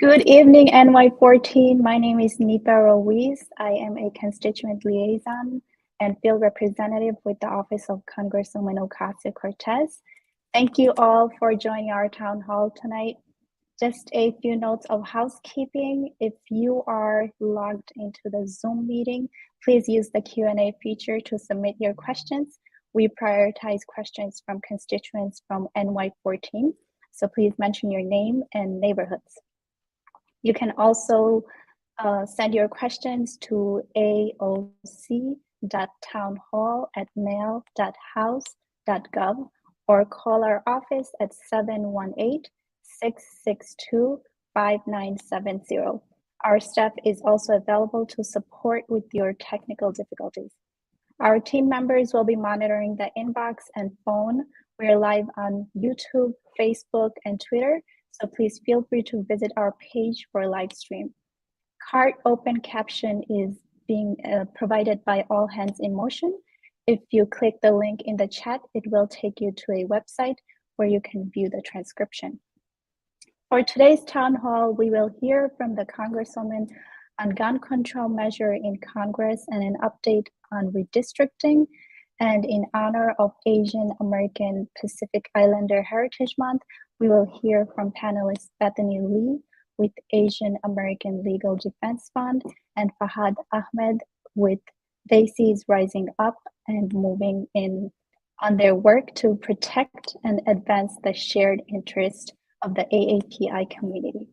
Good evening, NY14. My name is Nipa Ruiz. I am a constituent liaison and field representative with the Office of Congresswoman Ocasio-Cortez. Thank you all for joining our town hall tonight. Just a few notes of housekeeping. If you are logged into the Zoom meeting, please use the Q&A feature to submit your questions. We prioritize questions from constituents from NY14, so please mention your name and neighborhoods. You can also send your questions to aoc.townhall@mail.house.gov or call our office at 718-662-5970. Our staff is also available to support with your technical difficulties. Our team members will be monitoring the inbox and phone. We're live on YouTube, Facebook, and Twitter, so please feel free to visit our page for a live stream. CART open caption is being provided by All Hands in Motion. If you click the link in the chat, it will take you to a website where you can view the transcription. For today's town hall, we will hear from the Congresswoman on gun control measure in Congress and an update on redistricting. And in honor of Asian American Pacific Islander Heritage Month, we will hear from panelist Bethany Lee with Asian American Legal Defense Fund and Fahad Ahmed with Daisy's Rising Up and Moving In on their work to protect and advance the shared interest of the AAPI community.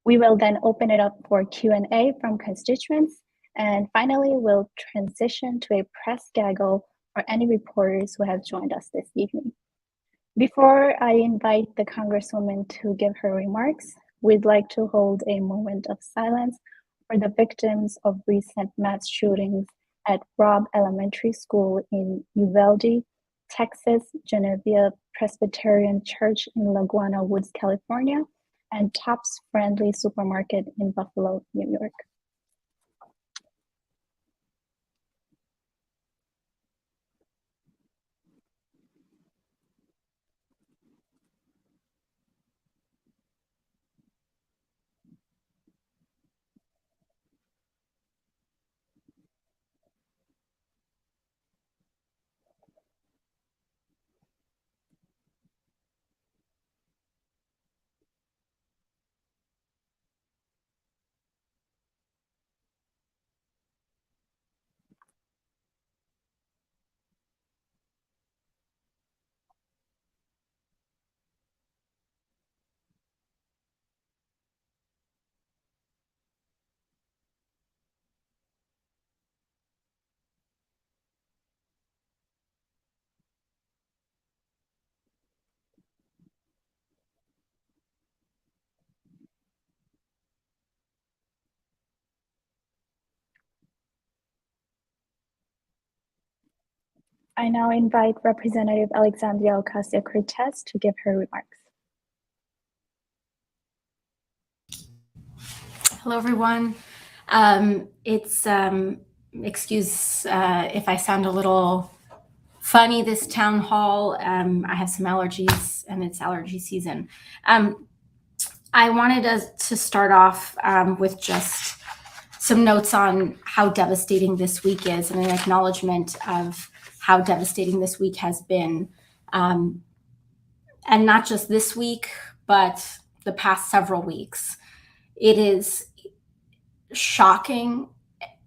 We will then open it up for Q&A from constituents, and finally we'll transition to a press gaggle for any reporters who have joined us this evening. Before I invite the Congresswoman to give her remarks, we'd like to hold a moment of silence for the victims of recent mass shootings at Robb Elementary School in Uvalde, Texas, Genevieve Presbyterian Church in Laguna Woods, California, and Tops Friendly Supermarket in Buffalo, New York. I now invite Representative Alexandria Ocasio-Cortez to give her remarks. Hello, everyone. Excuse if I sound a little funny this town hall. I have some allergies and it's allergy season. I wanted to start off with just some notes on how devastating this week is and an acknowledgement of how devastating this week has been. And not just this week, but the past several weeks. It is shocking,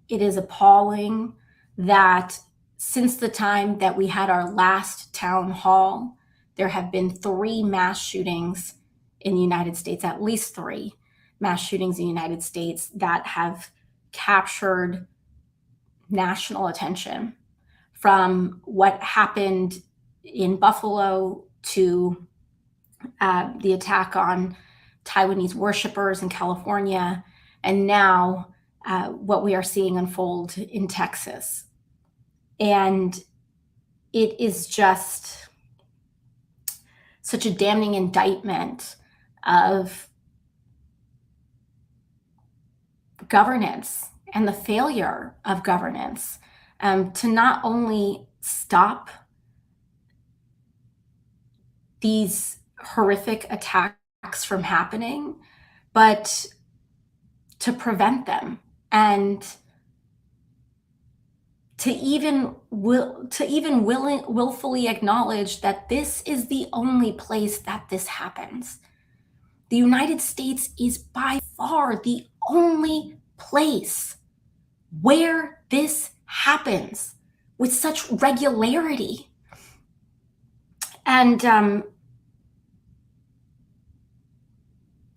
it is appalling that since the time that we had our last town hall, there have been 3 mass shootings in the United States, at least 3 mass shootings in the United States that have captured national attention, from what happened in Buffalo to the attack on Taiwanese worshipers in California, and now what we are seeing unfold in Texas. And it is just such a damning indictment of governance and the failure of governance to not only stop these horrific attacks from happening, but to prevent them, and to even willfully acknowledge that this is the only place that this happens. The United States is by far the only place where this happens with such regularity. And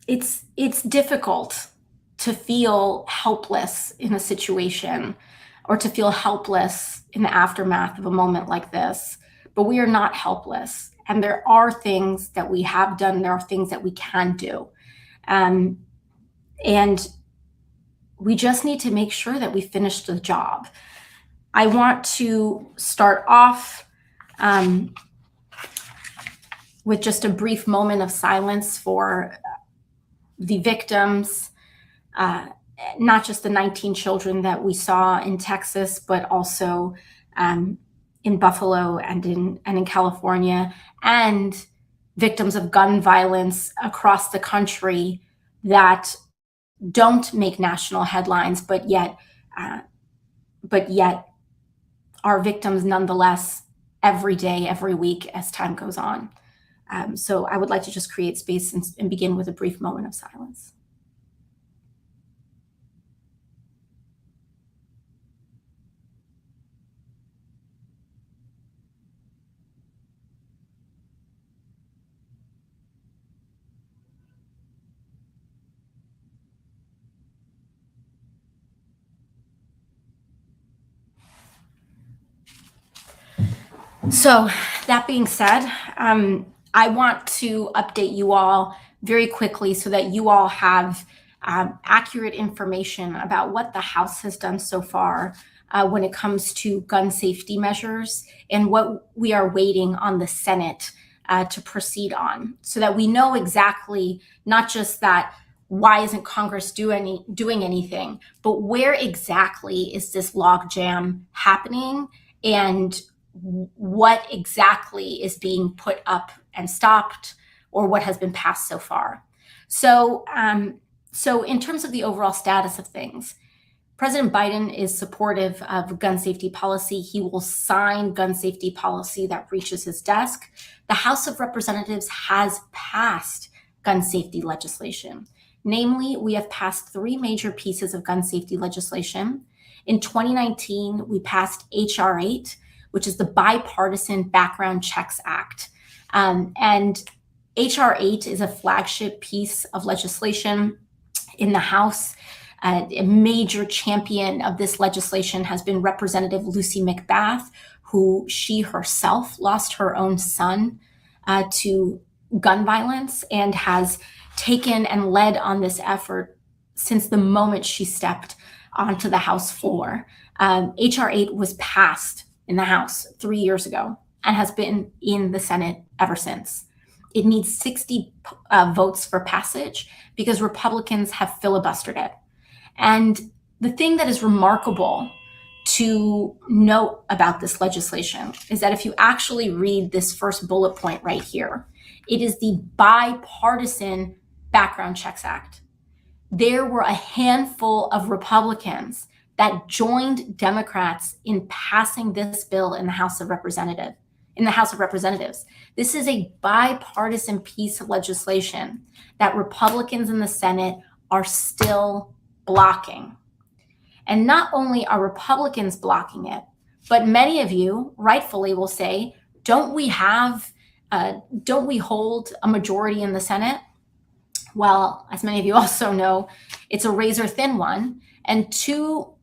it's difficult to feel helpless in a situation, or to feel helpless in the aftermath of a moment like this. But we are not helpless. And there are things that we have done, and there are things that we can do. And we just need to make sure that we finish the job. I want to start off with just a brief moment of silence for the victims, not just the 19 children that we saw in Texas, but also in Buffalo and in California, and victims of gun violence across the country that don't make national headlines, but yet are victims nonetheless every day, every week as time goes on. So I would like to just create space and begin with a brief moment of silence. So that being said, I want to update you all very quickly so that you all have accurate information about what the House has done so far when it comes to gun safety measures, and what we are waiting on the Senate to proceed on, so that we know exactly not just that why isn't Congress doing anything, but where exactly is this logjam happening, and what exactly is being put up and stopped, or what has been passed so far. So in terms of the overall status of things, President Biden is supportive of gun safety policy. He will sign gun safety policy that reaches his desk. The House of Representatives has passed gun safety legislation. Namely, we have passed 3 major pieces of gun safety legislation. In 2019, we passed H.R. 8, which is the Bipartisan Background Checks Act. And H.R. 8 is a flagship piece of legislation in the House. A major champion of this legislation has been Representative Lucy McBath, who she herself lost her own son to gun violence, and has taken and led on this effort since the moment she stepped onto the House floor. H.R. 8 was passed in the House 3 years ago and has been in the Senate ever since. It needs 60 votes for passage because Republicans have filibustered it. And the thing that is remarkable to note about this legislation is that if you actually read this first bullet point right here, it is the Bipartisan Background Checks Act. There were a handful of Republicans that joined Democrats in passing this bill in the House of Representatives. This is a bipartisan piece of legislation that Republicans in the Senate are still blocking. And not only are Republicans blocking it, but many of you rightfully will say, don't we hold a majority in the Senate? Well, as many of you also know, it's a razor thin one, and 2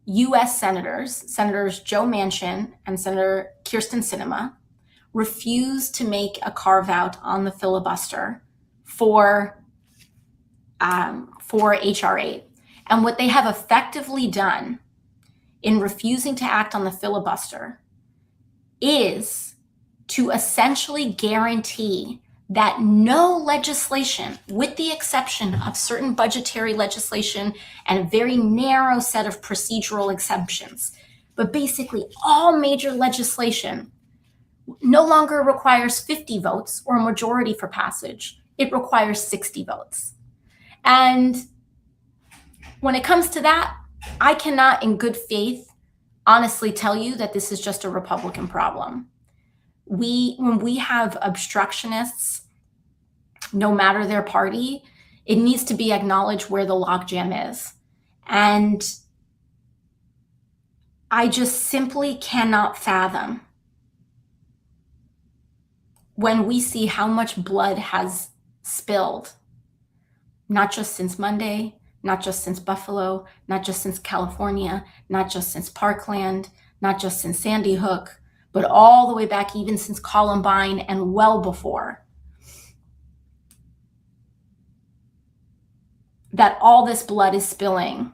U.S. Senators Joe Manchin and Senator Kyrsten Sinema, refused to make a carve out on the filibuster for H.R. 8. And what they have effectively done in refusing to act on the filibuster is to essentially guarantee that no legislation, with the exception of certain budgetary legislation and a very narrow set of procedural exemptions, but basically all major legislation no longer requires 50 votes or a majority for passage. It requires 60 votes. And when it comes to that, I cannot in good faith honestly tell you that this is just a Republican problem. When we have obstructionists, no matter their party, it needs to be acknowledged where the logjam is. And I just simply cannot fathom when we see how much blood has spilled, not just since Monday, not just since Buffalo, not just since California, not just since Parkland, not just since Sandy Hook, but all the way back even since Columbine and well before, that all this blood is spilling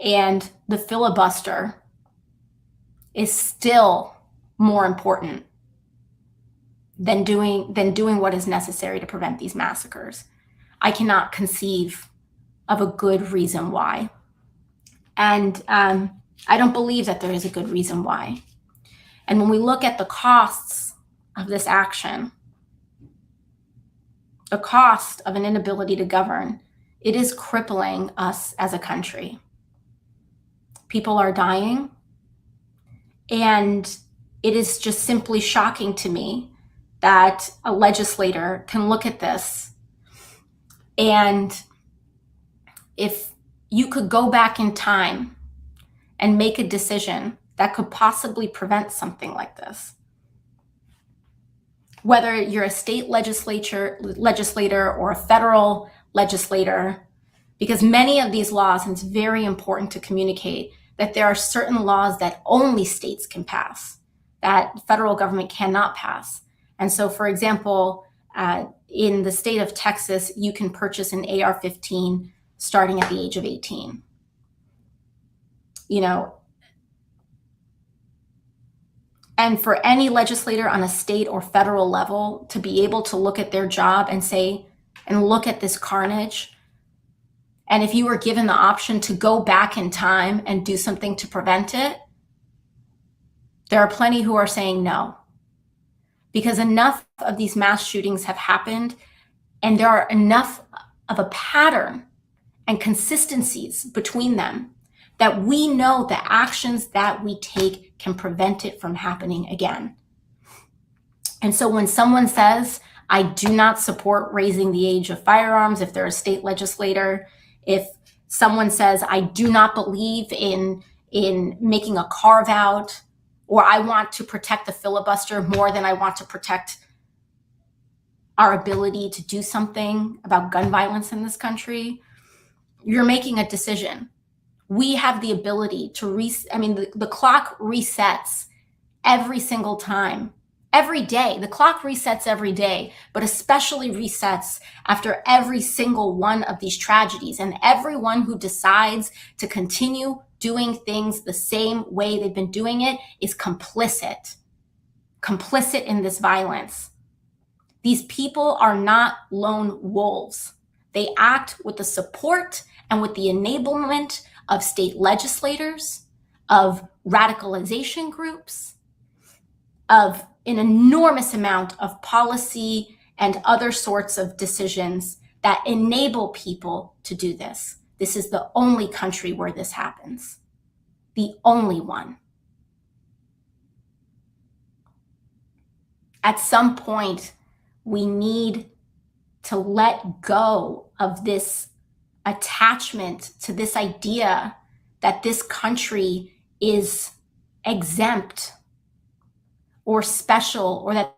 and the filibuster is still more important than doing what is necessary to prevent these massacres. I cannot conceive of a good reason why. And I don't believe that there is a good reason why. And when we look at the costs of this action, the cost of an inability to govern, it is crippling us as a country. People are dying, and it is just simply shocking to me that a legislator can look at this, and if you could go back in time and make a decision that could possibly prevent something like this, whether you're a state legislator or a federal legislator, because many of these laws, and it's very important to communicate that there are certain laws that only states can pass, that the federal government cannot pass. And so, for example, in the state of Texas, you can purchase an AR-15 starting at the age of 18. And for any legislator on a state or federal level to be able to look at their job and say, and look at this carnage, and if you were given the option to go back in time and do something to prevent it, there are plenty who are saying no. Because enough of these mass shootings have happened, and there are enough of a pattern and consistencies between them that we know the actions that we take can prevent it from happening again. And so when someone says, I do not support raising the age of firearms, if they're a state legislator, if someone says, I do not believe in making a carve out, or I want to protect the filibuster more than I want to protect our ability to do something about gun violence in this country, you're making a decision. We have the ability to the clock resets every single time, every day. The clock resets every day, but especially resets after every single one of these tragedies. And everyone who decides to continue doing things the same way they've been doing it is complicit in this violence. These people are not lone wolves. They act with the support and with the enablement of state legislators, of radicalization groups, of an enormous amount of policy and other sorts of decisions that enable people to do this. This is the only country where this happens. The only one. At some point, we need to let go of this attachment to this idea that this country is exempt or special, or that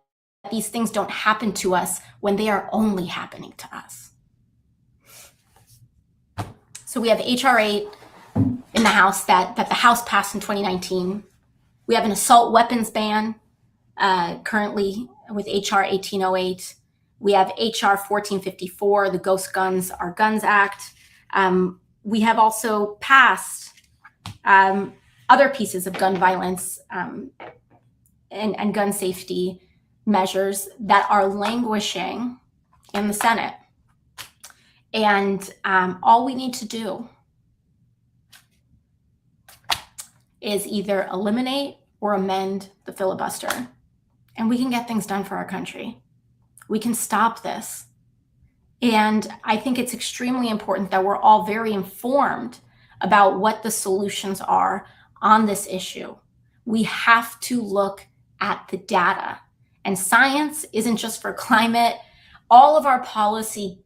these things don't happen to us when they are only happening to us. So we have H.R. 8 in the House that the House passed in 2019. We have an assault weapons ban currently with H.R. 1808. We have H.R. 1454, the Ghost Guns Are Guns Act. We have also passed other pieces of gun violence and gun safety measures that are languishing in the Senate. And all we need to do is either eliminate or amend the filibuster, and we can get things done for our country. We can stop this. And I think it's extremely important that we're all very informed about what the solutions are on this issue. We have to look at the data. And science isn't just for climate. All of our policy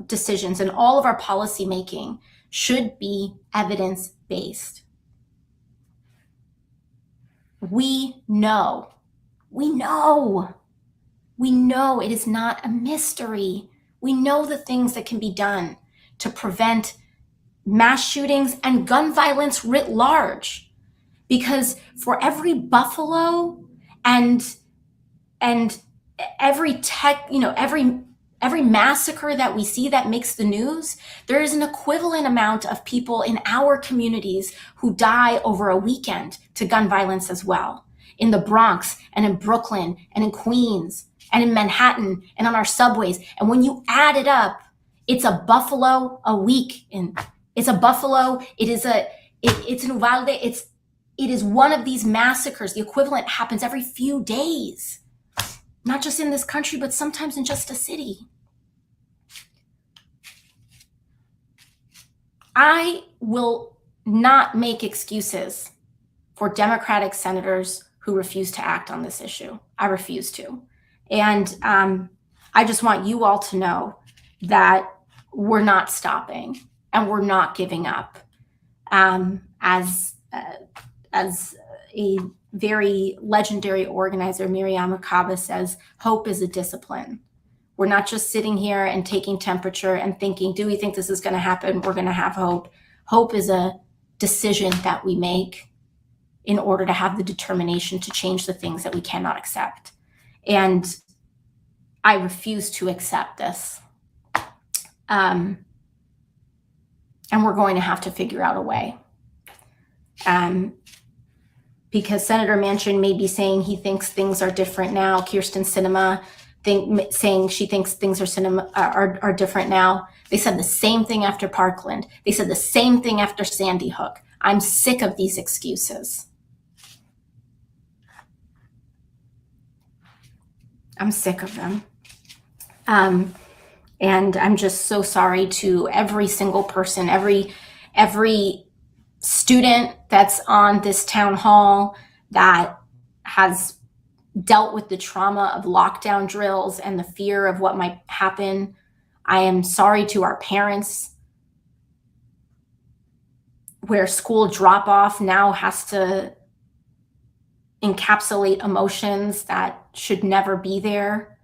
decisions and all of our policy making should be evidence-based. We know it is not a mystery. We know the things that can be done to prevent mass shootings and gun violence writ large. Because for every Buffalo and every every massacre that we see that makes the news, there is an equivalent amount of people in our communities who die over a weekend to gun violence as well. In the Bronx and in Brooklyn and in Queens and in Manhattan and on our subways. And when you add it up, it's a Buffalo a week. It's a Buffalo. It's an Uvalde. It is one of these massacres. The equivalent happens every few days, not just in this country, but sometimes in just a city. I will not make excuses for Democratic senators who refuse to act on this issue. I refuse to. And I just want you all to know that we're not stopping and we're not giving up. As a very legendary organizer, Miriam Makaba, says, hope is a discipline. We're not just sitting here and taking temperature and thinking, do we think this is going to happen? We're going to have hope. Hope is a decision that we make in order to have the determination to change the things that we cannot accept. And I refuse to accept this. And we're going to have to figure out a way. Because Senator Manchin may be saying he thinks things are different now. Kirsten Sinema saying she thinks things are different now. They said the same thing after Parkland. They said the same thing after Sandy Hook. I'm sick of these excuses. I'm sick of them. And I'm just so sorry to every single person, every student that's on this town hall that has dealt with the trauma of lockdown drills and the fear of what might happen. I am sorry to our parents, where school drop-off now has to encapsulate emotions that should never be there.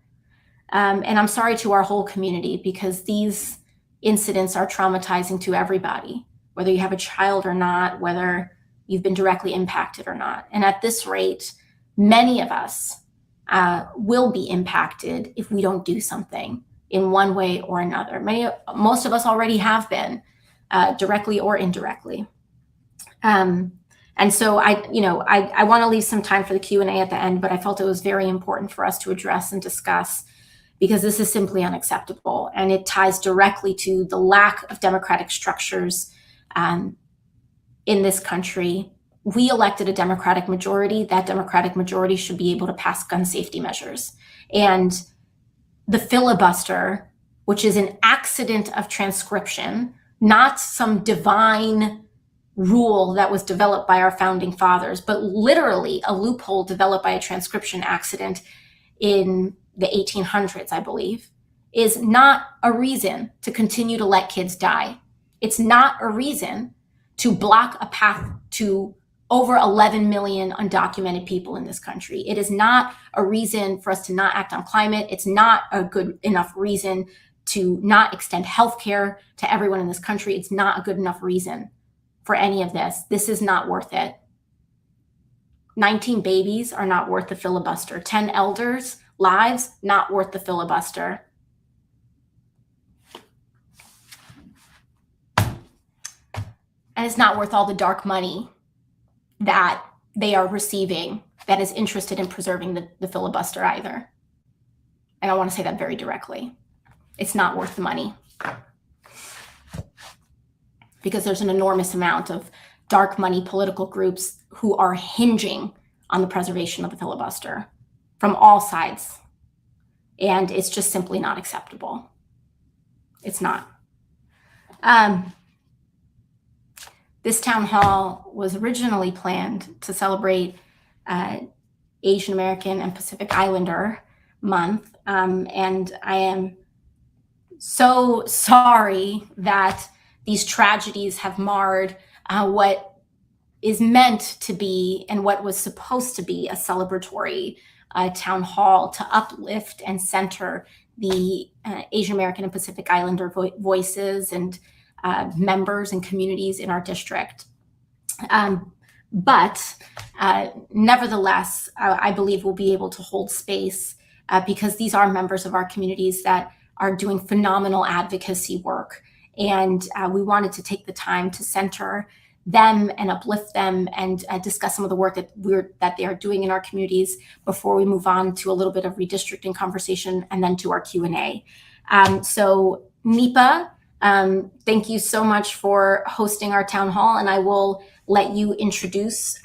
And I'm sorry to our whole community, because these incidents are traumatizing to everybody, whether you have a child or not, whether you've been directly impacted or not. And at this rate, many of us will be impacted if we don't do something in one way or another. Most of us already have been, directly or indirectly. And so I want to leave some time for the Q&A at the end, but I felt it was very important for us to address and discuss, because this is simply unacceptable. And it ties directly to the lack of democratic structures in this country. We elected a Democratic majority. That Democratic majority should be able to pass gun safety measures. And the filibuster, which is an accident of transcription, not some divine rule that was developed by our founding fathers, but literally a loophole developed by a transcription accident in the 1800s, I believe, is not a reason to continue to let kids die. It's not a reason to block a path to over 11 million undocumented people in this country. It is not a reason for us to not act on climate. It's not a good enough reason to not extend healthcare to everyone in this country. It's not a good enough reason for any of this. This is not worth it. 19 babies are not worth the filibuster. 10 elders' lives, not worth the filibuster. And it's not worth all the dark money that they are receiving that is interested in preserving the filibuster either. And I want to say that very directly. It's not worth the money, because there's an enormous amount of dark money political groups who are hinging on the preservation of the filibuster from all sides. And it's just simply not acceptable. It's not. This town hall was originally planned to celebrate Asian American and Pacific Islander Month. And I am so sorry that these tragedies have marred what is meant to be and what was supposed to be a celebratory town hall to uplift and center the Asian American and Pacific Islander voices and members and communities in our district. But nevertheless, I believe we'll be able to hold space because these are members of our communities that are doing phenomenal advocacy work. And we wanted to take the time to center them and uplift them and discuss some of the work that they are doing in our communities before we move on to a little bit of redistricting conversation and then to our Q&A. So NEPA, thank you so much for hosting our town hall, and I will let you introduce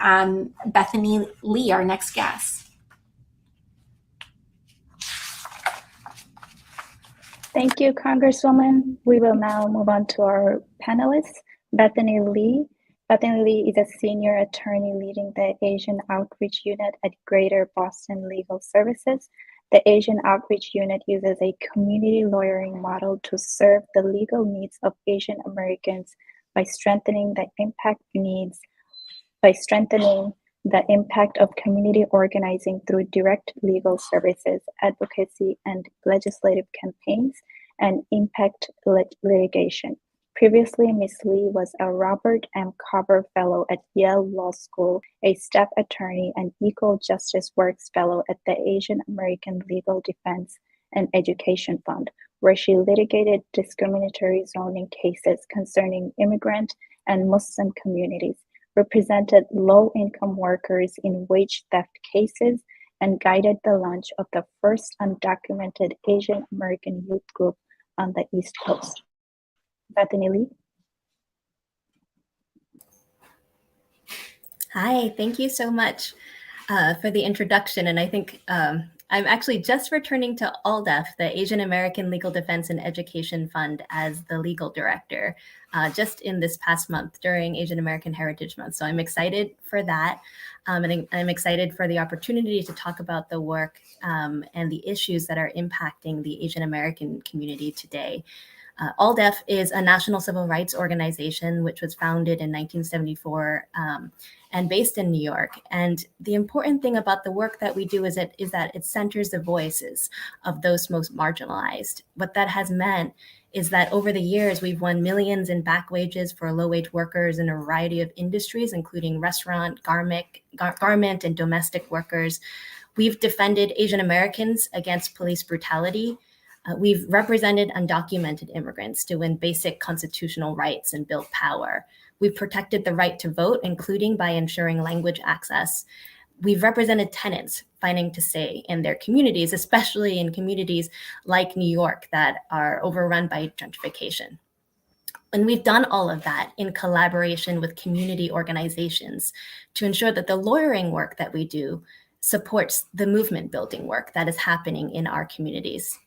Bethany Lee, our next guest. Thank you, Congresswoman. We will now move on to our panelists. Bethany Lee. Bethany Lee is a senior attorney leading the Asian Outreach Unit at Greater Boston Legal Services. The Asian Outreach Unit uses a community lawyering model to serve the legal needs of Asian Americans by strengthening the impact of community organizing through direct legal services, advocacy, and legislative campaigns, and impact litigation. Previously, Ms. Lee was a Robert M. Cover Fellow at Yale Law School, a staff attorney and Equal Justice Works Fellow at the Asian American Legal Defense and Education Fund, where she litigated discriminatory zoning cases concerning immigrant and Muslim communities, represented low-income workers in wage theft cases, and guided the launch of the first undocumented Asian American youth group on the East Coast. Bethany Lee. Hi, thank you so much for the introduction. And I think I'm actually just returning to ALDEF, the Asian American Legal Defense and Education Fund, as the legal director just in this past month during Asian American Heritage Month. So I'm excited for that. And I'm excited for the opportunity to talk about the work and the issues that are impacting the Asian American community today. ALDEF is a national civil rights organization which was founded in 1974 and based in New York. And the important thing about the work that we do is that it centers the voices of those most marginalized. What that has meant is that over the years, we've won millions in back wages for low-wage workers in a variety of industries, including restaurant, garment, and domestic workers. We've defended Asian Americans against police brutality. We've represented undocumented immigrants to win basic constitutional rights and build power. We've protected the right to vote, including by ensuring language access. We've represented tenants fighting to stay in their communities, especially in communities like New York that are overrun by gentrification. And we've done all of that in collaboration with community organizations to ensure that the lawyering work that we do supports the movement building work that is happening in our communities.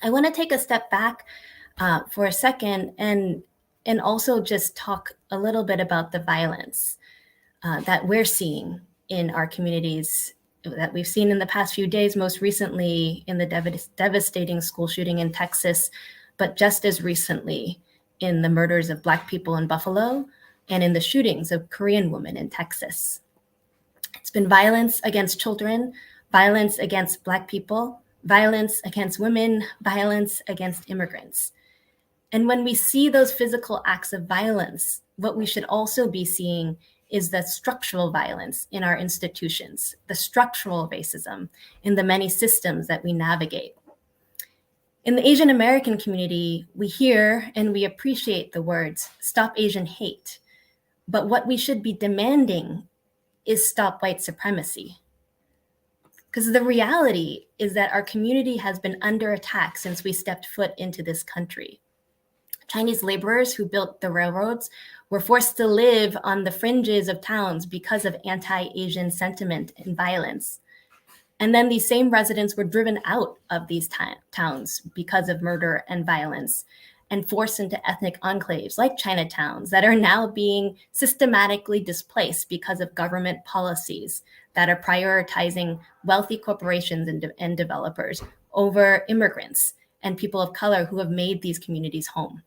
I want to take a step back for a second and also just talk a little bit about the violence that we're seeing in our communities, that we've seen in the past few days, most recently in the devastating school shooting in Texas, but just as recently in the murders of Black people in Buffalo and in the shootings of Korean women in Texas. It's been violence against children, violence against Black people, violence against women, violence against immigrants. And when we see those physical acts of violence, what we should also be seeing is the structural violence in our institutions, the structural racism in the many systems that we navigate. In the Asian American community, we hear and we appreciate the words, "Stop Asian hate." But what we should be demanding is stop white supremacy. Because the reality is that our community has been under attack since we stepped foot into this country. Chinese laborers who built the railroads were forced to live on the fringes of towns because of anti-Asian sentiment and violence. And then these same residents were driven out of these towns because of murder and violence and forced into ethnic enclaves like Chinatowns that are now being systematically displaced because of government policies that are prioritizing wealthy corporations and developers over immigrants and people of color who have made these communities home.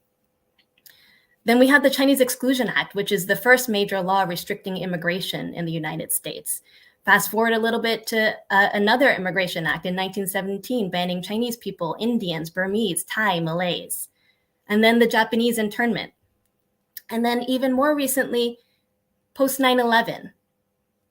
Then we had the Chinese Exclusion Act, which is the first major law restricting immigration in the United States. Fast forward a little bit to another immigration act in 1917, banning Chinese people, Indians, Burmese, Thai, Malays. And then the Japanese internment. And then even more recently, post 9/11,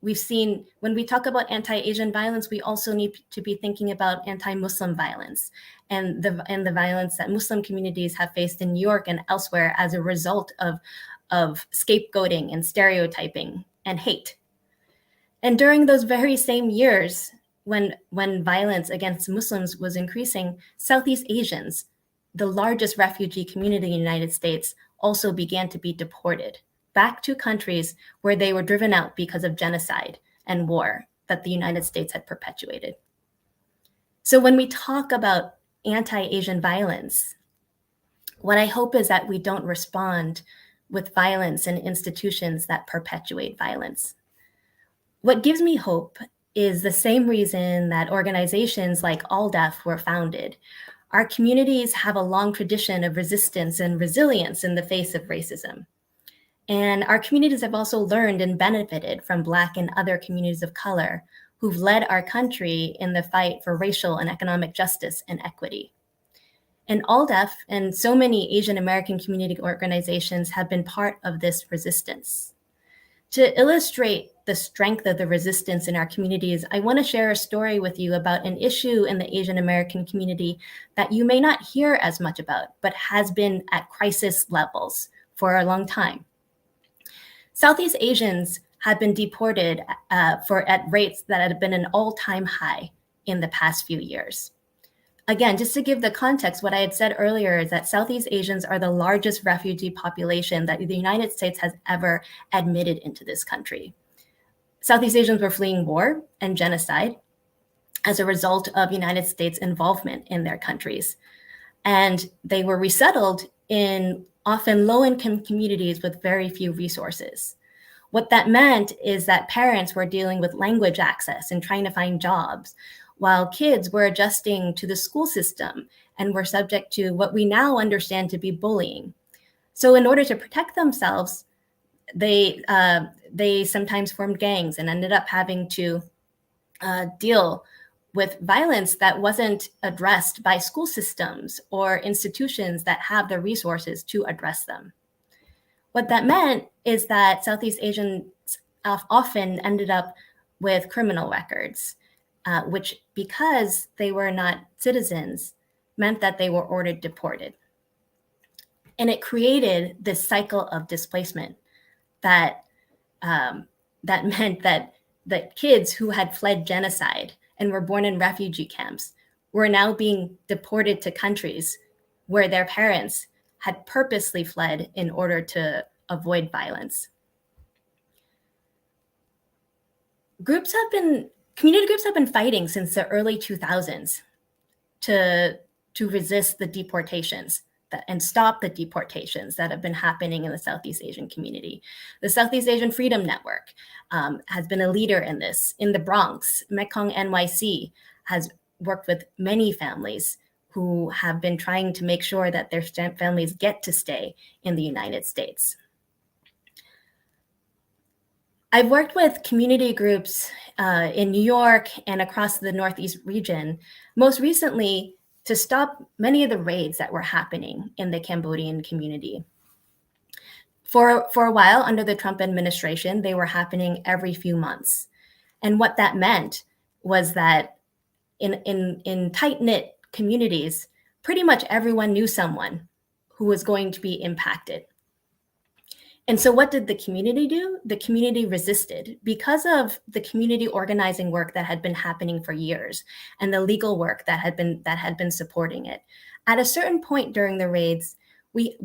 we've seen, when we talk about anti-Asian violence, we also need to be thinking about anti-Muslim violence and the violence that Muslim communities have faced in New York and elsewhere as a result of scapegoating and stereotyping and hate. And during those very same years, when violence against Muslims was increasing, Southeast Asians, the largest refugee community in the United States, also began to be deported back to countries where they were driven out because of genocide and war that the United States had perpetuated. So when we talk about anti-Asian violence, what I hope is that we don't respond with violence in institutions that perpetuate violence. What gives me hope is the same reason that organizations like ALDEF were founded. Our communities have a long tradition of resistance and resilience in the face of racism. And our communities have also learned and benefited from Black and other communities of color who've led our country in the fight for racial and economic justice and equity. And ALDEF and so many Asian American community organizations have been part of this resistance. To illustrate the strength of the resistance in our communities, I want to share a story with you about an issue in the Asian American community that you may not hear as much about, but has been at crisis levels for a long time. Southeast Asians have been deported at rates that had been an all-time high in the past few years. Again, just to give the context, what I had said earlier is that Southeast Asians are the largest refugee population that the United States has ever admitted into this country. Southeast Asians were fleeing war and genocide as a result of United States involvement in their countries. And they were resettled in often low-income communities with very few resources. What that meant is that parents were dealing with language access and trying to find jobs, while kids were adjusting to the school system and were subject to what we now understand to be bullying. So in order to protect themselves, they sometimes formed gangs and ended up having to deal with violence that wasn't addressed by school systems or institutions that have the resources to address them. What that meant is that Southeast Asians often ended up with criminal records, which, because they were not citizens, meant that they were ordered deported. And it created this cycle of displacement that meant that the kids who had fled genocide and were born in refugee camps were now being deported to countries where their parents had purposely fled in order to avoid violence. Community groups have been fighting since the early 2000s to resist the deportations and stop the deportations that have been happening in the Southeast Asian community. The Southeast Asian Freedom Network has been a leader in this. In the Bronx, Mekong NYC has worked with many families who have been trying to make sure that their families get to stay in the United States. I've worked with community groups in New York and across the Northeast region, most recently to stop many of the raids that were happening in the Cambodian community. For a while, under the Trump administration, they were happening every few months. And what that meant was that in tight-knit communities, pretty much everyone knew someone who was going to be impacted. And so what did the community do? The community resisted because of the community organizing work that had been happening for years and the legal work that had been supporting it. At a certain point during the raids, we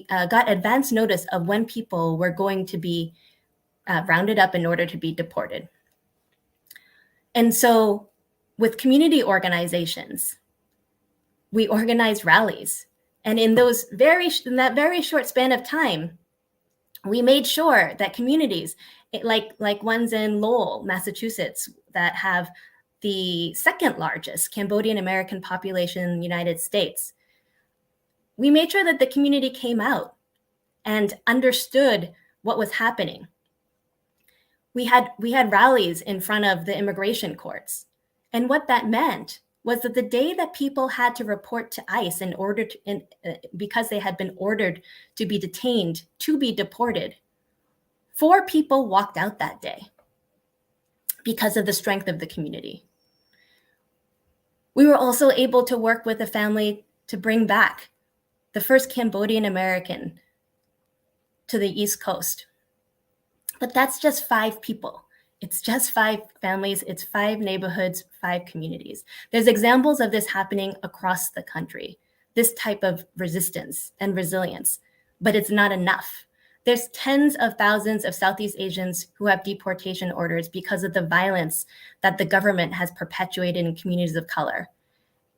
got advance notice of when people were going to be rounded up in order to be deported. And so with community organizations, we organized rallies. And in that very short span of time, we made sure that communities like ones in Lowell, Massachusetts, that have the second largest Cambodian American population in the United States, we made sure that the community came out and understood what was happening. We had rallies in front of the immigration courts. And what that meant was that the day that people had to report to ICE because they had been ordered to be detained, to be deported, 4 people walked out that day because of the strength of the community. We were also able to work with a family to bring back the first Cambodian American to the East Coast. But that's just 5 people. It's just 5 families. It's 5 neighborhoods, 5 communities. There's examples of this happening across the country, this type of resistance and resilience, but it's not enough. There's tens of thousands of Southeast Asians who have deportation orders because of the violence that the government has perpetuated in communities of color.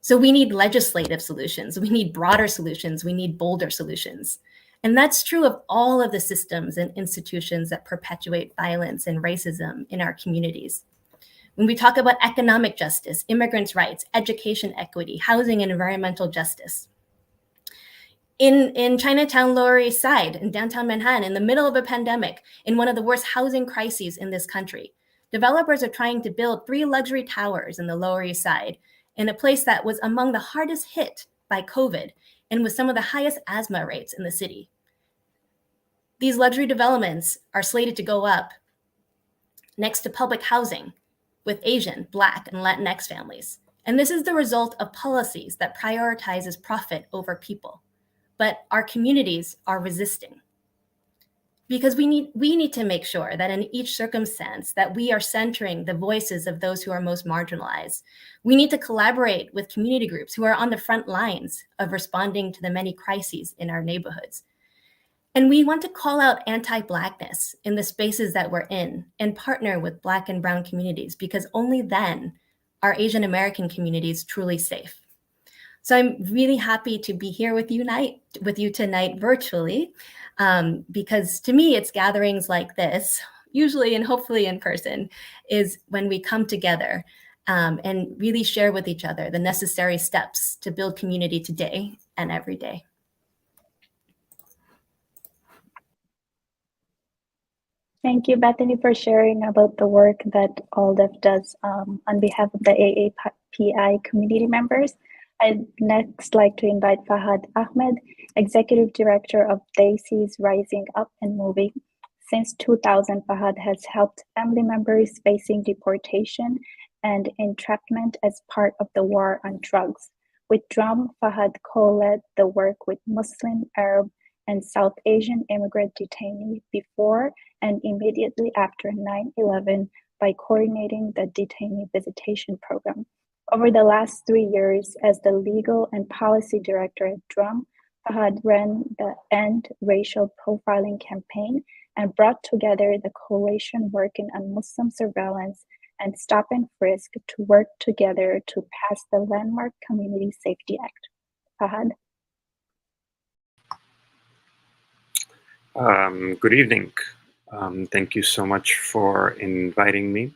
So we need legislative solutions. We need broader solutions. We need bolder solutions. And that's true of all of the systems and institutions that perpetuate violence and racism in our communities. When we talk about economic justice, immigrants' rights, education equity, housing and environmental justice. In Chinatown, Lower East Side, in downtown Manhattan, in the middle of a pandemic, in one of the worst housing crises in this country, developers are trying to build 3 luxury towers in the Lower East Side in a place that was among the hardest hit by COVID and with some of the highest asthma rates in the city. These luxury developments are slated to go up next to public housing with Asian, Black, and Latinx families. And this is the result of policies that prioritizes profit over people. But our communities are resisting. Because we need to make sure that in each circumstance that we are centering the voices of those who are most marginalized. We need to collaborate with community groups who are on the front lines of responding to the many crises in our neighborhoods. And we want to call out anti-Blackness in the spaces that we're in and partner with Black and Brown communities, because only then are Asian American communities truly safe. So I'm really happy to be here with you tonight virtually, because to me, it's gatherings like this, usually and hopefully in person, is when we come together and really share with each other the necessary steps to build community today and every day. Thank you, Bethany, for sharing about the work that ALDEF does on behalf of the AAPI community members. I'd next like to invite Fahad Ahmed, Executive Director of Daisy's Rising Up and Moving. Since 2000, Fahad has helped family members facing deportation and entrapment as part of the war on drugs. With DRUM, Fahad co-led the work with Muslim, Arab, and South Asian immigrant detainees before and immediately after 9/11 by coordinating the detainee visitation program. Over the last 3 years as the legal and policy director at DRUM, Fahad ran the End Racial Profiling campaign and brought together the coalition working on Muslim surveillance and stop and frisk to work together to pass the landmark Community Safety Act. Fahad? Good evening. Thank you so much for inviting me.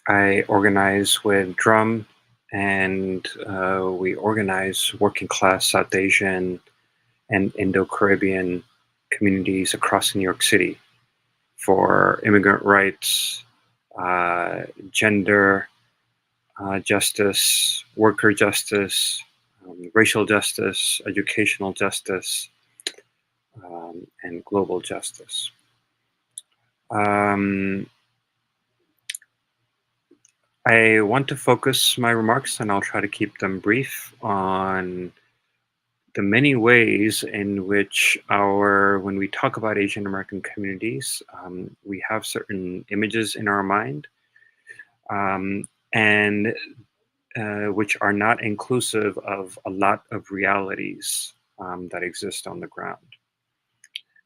I organize with DRUM, and we organize working class South Asian and Indo-Caribbean communities across New York City for immigrant rights, gender justice, worker justice, racial justice, educational justice, and global justice. I want to focus my remarks, and I'll try to keep them brief, on the many ways in which when we talk about Asian American communities, we have certain images in our mind, and which are not inclusive of a lot of realities that exist on the ground.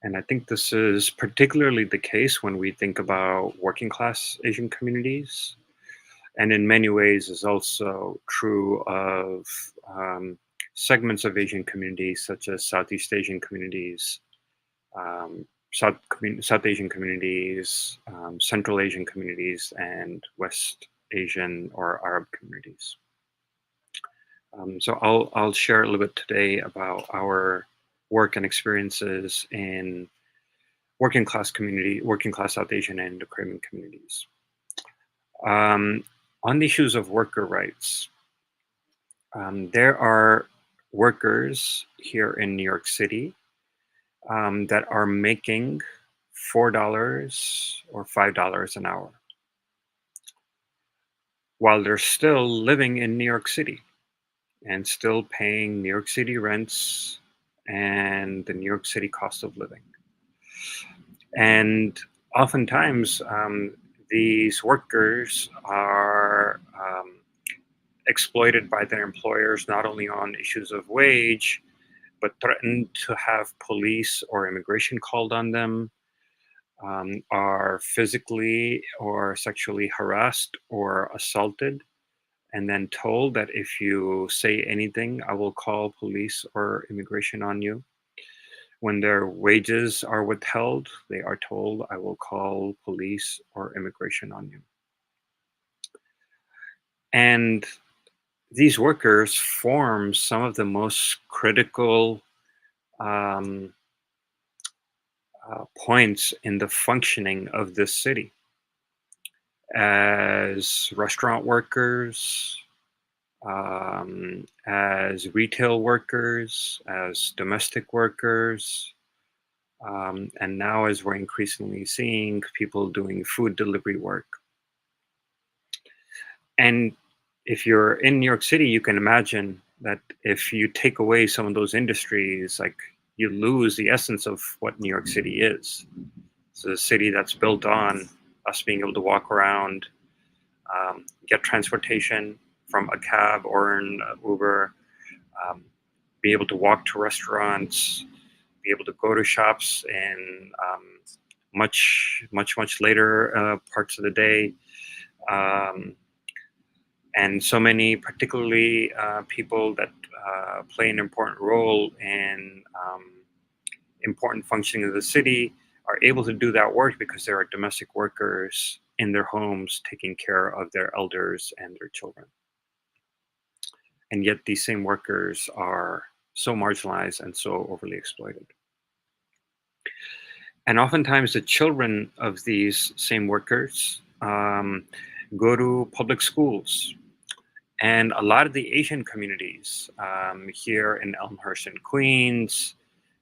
And I think this is particularly the case when we think about working class Asian communities, and in many ways is also true of segments of Asian communities, such as Southeast Asian communities, South Asian communities, Central Asian communities, and West Asian or Arab communities. So I'll share a little bit today about our work and experiences in working class South Asian and Caribbean communities. On the issues of worker rights, there are workers here in New York City that are making $4 or $5 an hour while they're still living in New York City and still paying New York City rents and the New York City cost of living. And oftentimes, these workers are exploited by their employers, not only on issues of wage, but threatened to have police or immigration called on them, are physically or sexually harassed or assaulted, and then told that if you say anything, I will call police or immigration on you. When their wages are withheld, they are told, I will call police or immigration on you. And these workers form some of the most critical points in the functioning of this city. As restaurant workers, as retail workers, as domestic workers, and now as we're increasingly seeing people doing food delivery work. And if you're in New York City, you can imagine that if you take away some of those industries, like you lose the essence of what New York City is. It's a city that's built on us being able to walk around, get transportation from a cab or an Uber, be able to walk to restaurants, be able to go to shops in much later parts of the day. And so many, particularly people that play an important role in important functioning of the city, are able to do that work because there are domestic workers in their homes taking care of their elders and their children. And yet these same workers are so marginalized and so overly exploited. And oftentimes the children of these same workers go to public schools. And a lot of the Asian communities here in Elmhurst and Queens,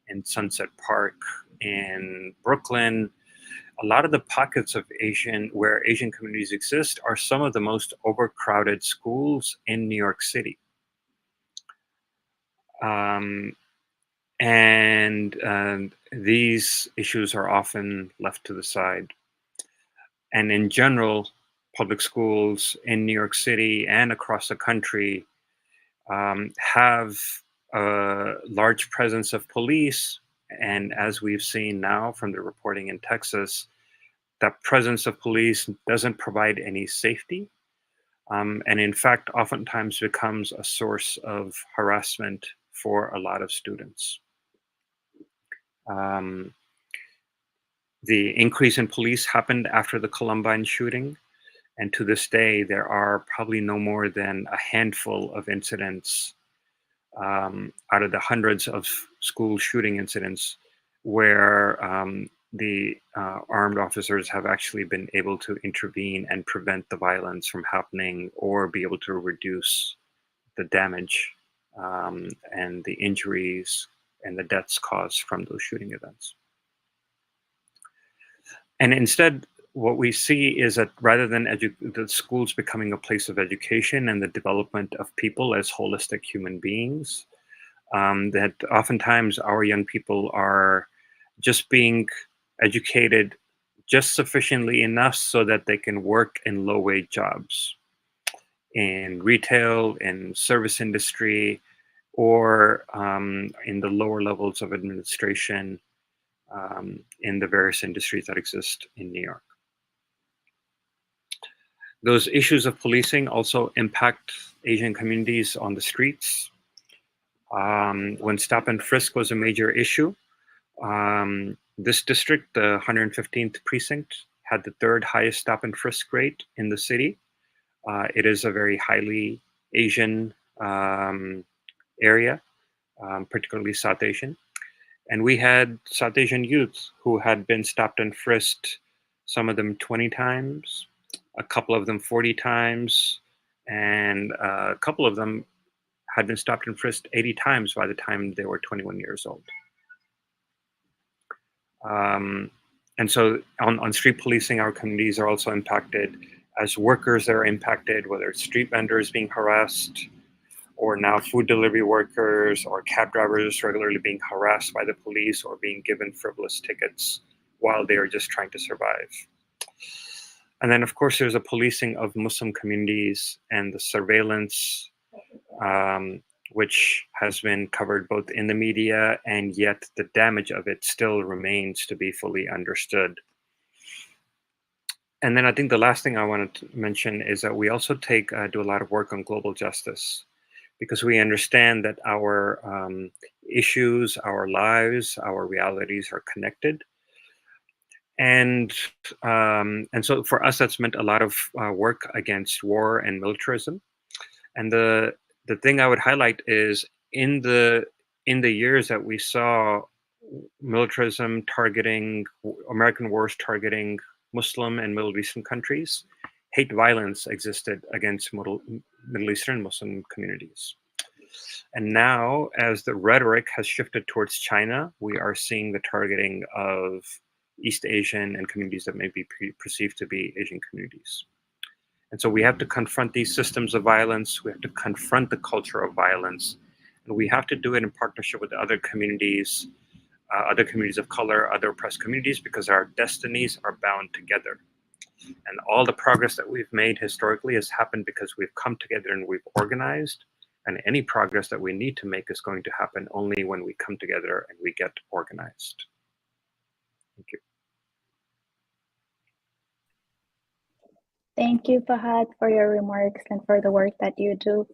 in Sunset Park, in Brooklyn, a lot of the pockets of where Asian communities exist are some of the most overcrowded schools in New York City. And these issues are often left to the side. And in general, public schools in New York City and across the country have a large presence of police. And as we've seen now from the reporting in Texas, that presence of police doesn't provide any safety. And in fact, oftentimes becomes a source of harassment for a lot of students. The increase in police happened after the Columbine shooting. And to this day, there are probably no more than a handful of incidents out of the hundreds of school shooting incidents where the armed officers have actually been able to intervene and prevent the violence from happening, or be able to reduce the damage and the injuries and the deaths caused from those shooting events. And instead, what we see is that rather than the schools becoming a place of education and the development of people as holistic human beings, that oftentimes our young people are just being educated just sufficiently enough so that they can work in low-wage jobs in retail, in service industry, or in the lower levels of administration, in the various industries that exist in New York. Those issues of policing also impact Asian communities on the streets. When stop and frisk was a major issue, this district, the 115th precinct, had the third highest stop and frisk rate in the city. It is a very highly Asian area, particularly South Asian. And we had South Asian youth who had been stopped and frisked, some of them 20 times, a couple of them 40 times, and a couple of them had been stopped and frisked 80 times by the time they were 21 years old. And so on street policing, our communities are also impacted. As workers, they're impacted, whether it's street vendors being harassed, or now food delivery workers or cab drivers regularly being harassed by the police or being given frivolous tickets while they are just trying to survive. And then, of course, there's a policing of Muslim communities and the surveillance, which has been covered both in the media, and yet the damage of it still remains to be fully understood. And then I think the last thing I wanted to mention is that we also do a lot of work on global justice, because we understand that our issues, our lives, our realities are connected. And so for us, that's meant a lot of work against war and militarism. And the thing I would highlight is in the years that we saw militarism targeting, American wars targeting Muslim and Middle Eastern countries, hate violence existed against Middle Eastern Muslim communities. And now, as the rhetoric has shifted towards China, we are seeing the targeting of East Asian and communities that may be perceived to be Asian communities. And so we have to confront these systems of violence. We have to confront the culture of violence. And we have to do it in partnership with other communities of color, other oppressed communities, because our destinies are bound together. And all the progress that we've made historically has happened because we've come together and we've organized. And any progress that we need to make is going to happen only when we come together and we get organized. Thank you. Thank you, Fahad, for your remarks and for the work that you do.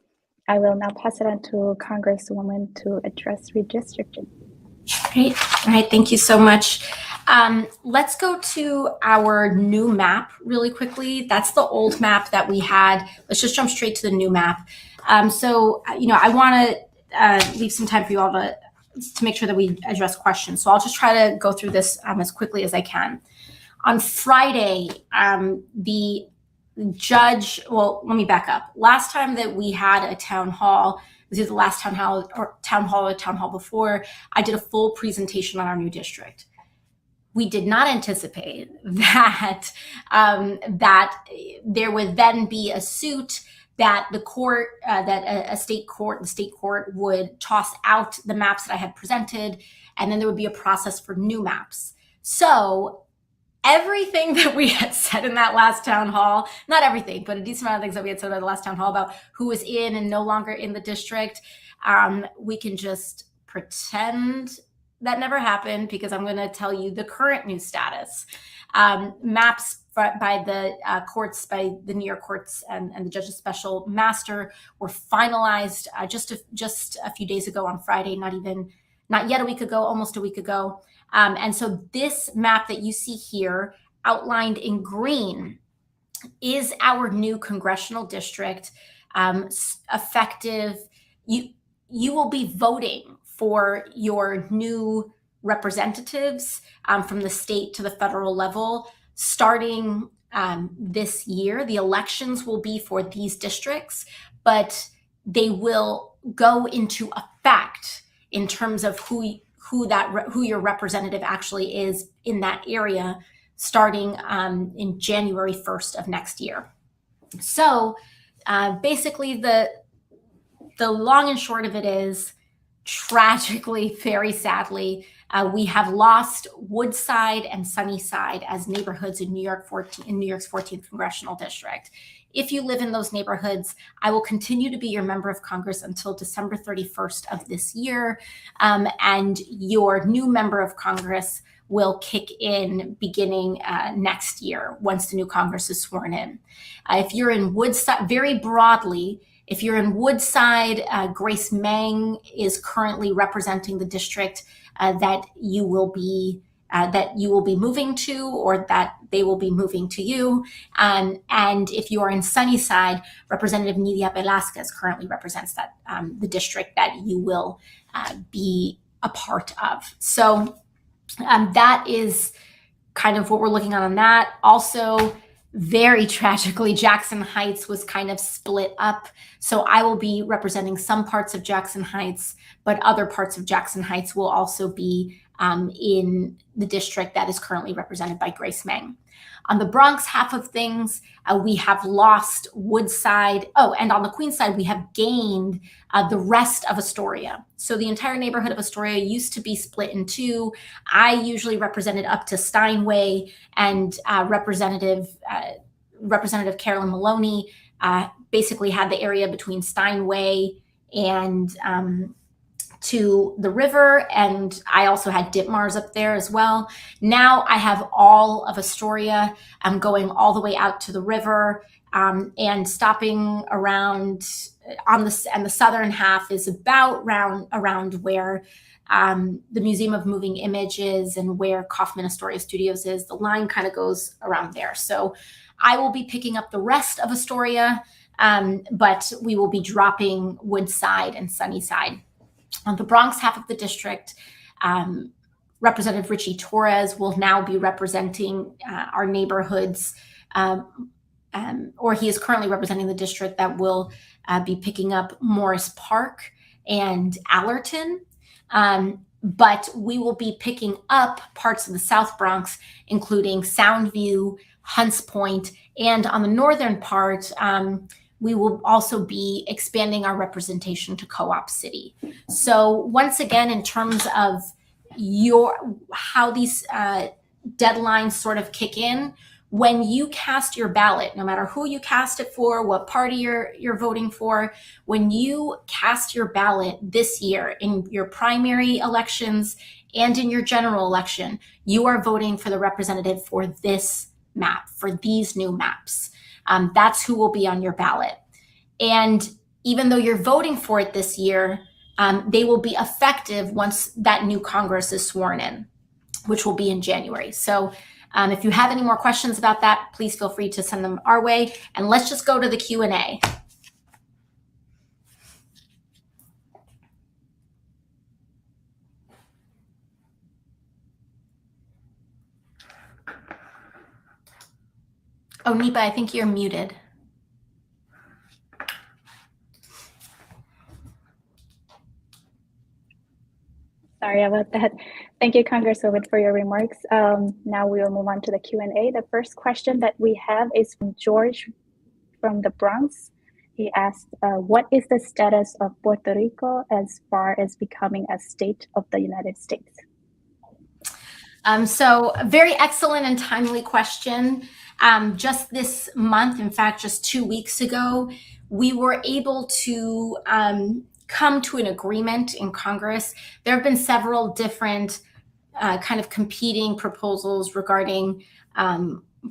I will now pass it on to Congresswoman to address redistricting. Great. All right. Thank you so much. Let's go to our new map really quickly. That's the old map that we had. Let's just jump straight to the new map. So, I want to leave some time for you all to make sure that we address questions. So I'll just try to go through this as quickly as I can. On Friday, the judge, well, let me back up. Last time that we had a town hall, this is the last town hall or town hall before, I did a full presentation on our new district. We did not anticipate that that there would then be a suit that the court, the state court would toss out the maps that I had presented, and then there would be a process for new maps. So everything that we had said in that last town hall, not everything, but a decent amount of things that we had said in the last town hall about who was in and no longer in the district, we can just pretend that never happened, because I'm going to tell you the current new status. Maps by the courts, by the New York courts and the judge's special master were finalized just a few days ago on Friday, not yet a week ago, almost a week ago. And so this map that you see here outlined in green is our new congressional district, effective. You will be voting for your new representatives from the state to the federal level starting this year. The elections will be for these districts, but they will go into effect in terms of who your representative actually is in that area, starting in January 1st of next year. So basically the long and short of it is, tragically, very sadly, we have lost Woodside and Sunnyside as neighborhoods in New York's 14th Congressional District. If you live in those neighborhoods, I will continue to be your member of Congress until December 31st of this year. And your new member of Congress will kick in beginning next year once the new Congress is sworn in. If you're in Woodside, very broadly, if you're in Woodside, Grace Meng is currently representing the district that you will be moving to, or that they will be moving to you. And if you are in Sunnyside, Representative Nidia Velasquez currently represents that the district that you will be a part of. So that is kind of what we're looking at on that. Also, very tragically, Jackson Heights was kind of split up. So I will be representing some parts of Jackson Heights, but other parts of Jackson Heights will also be in the district that is currently represented by Grace Meng. On the Bronx half of things, we have lost Woodside. Oh, and on the Queens side, we have gained the rest of Astoria. So the entire neighborhood of Astoria used to be split in two. I usually represented up to Steinway, and Representative Carolyn Maloney basically had the area between Steinway and to the river, and I also had Ditmars up there as well. Now I have all of Astoria. I'm going all the way out to the river, and stopping around on the southern half is about around where the Museum of Moving Images and where Kaufman Astoria Studios is. The line kind of goes around there. So I will be picking up the rest of Astoria, but we will be dropping Woodside and Sunnyside. On the Bronx half of the district, Representative Richie Torres will now be representing our neighborhoods, or he is currently representing the district that will be picking up Morris Park and Allerton. But we will be picking up parts of the South Bronx, including Soundview, Hunts Point, and on the northern part, we will also be expanding our representation to Co-op City. So once again, in terms of how these deadlines sort of kick in, when you cast your ballot, no matter who you cast it for, what party you're voting for, when you cast your ballot this year in your primary elections and in your general election, you are voting for the representative for this map, for these new maps. That's who will be on your ballot. And even though you're voting for it this year, they will be effective once that new Congress is sworn in, which will be in January. So if you have any more questions about that, please feel free to send them our way. And let's just go to the Q&A. Oh, Nipa, I think you're muted. Sorry about that. Thank you, Congresswoman, for your remarks. Now we will move on to the Q&A. The first question that we have is from George from the Bronx. He asked, what is the status of Puerto Rico as far as becoming a state of the United States? So a very excellent and timely question. Just this month, in fact, just 2 weeks ago, we were able to come to an agreement in Congress. There have been several different kind of competing proposals regarding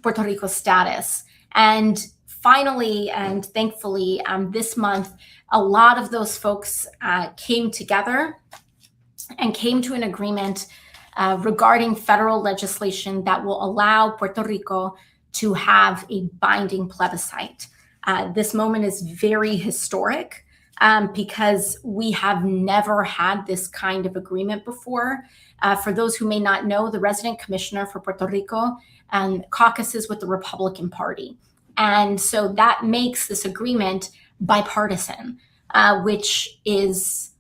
Puerto Rico's status. And finally, and thankfully, this month, a lot of those folks came together and came to an agreement regarding federal legislation that will allow Puerto Rico to have a binding plebiscite. This moment is very historic because we have never had this kind of agreement before. For those who may not know, the resident commissioner for Puerto Rico caucuses with the Republican Party. And so that makes this agreement bipartisan, which is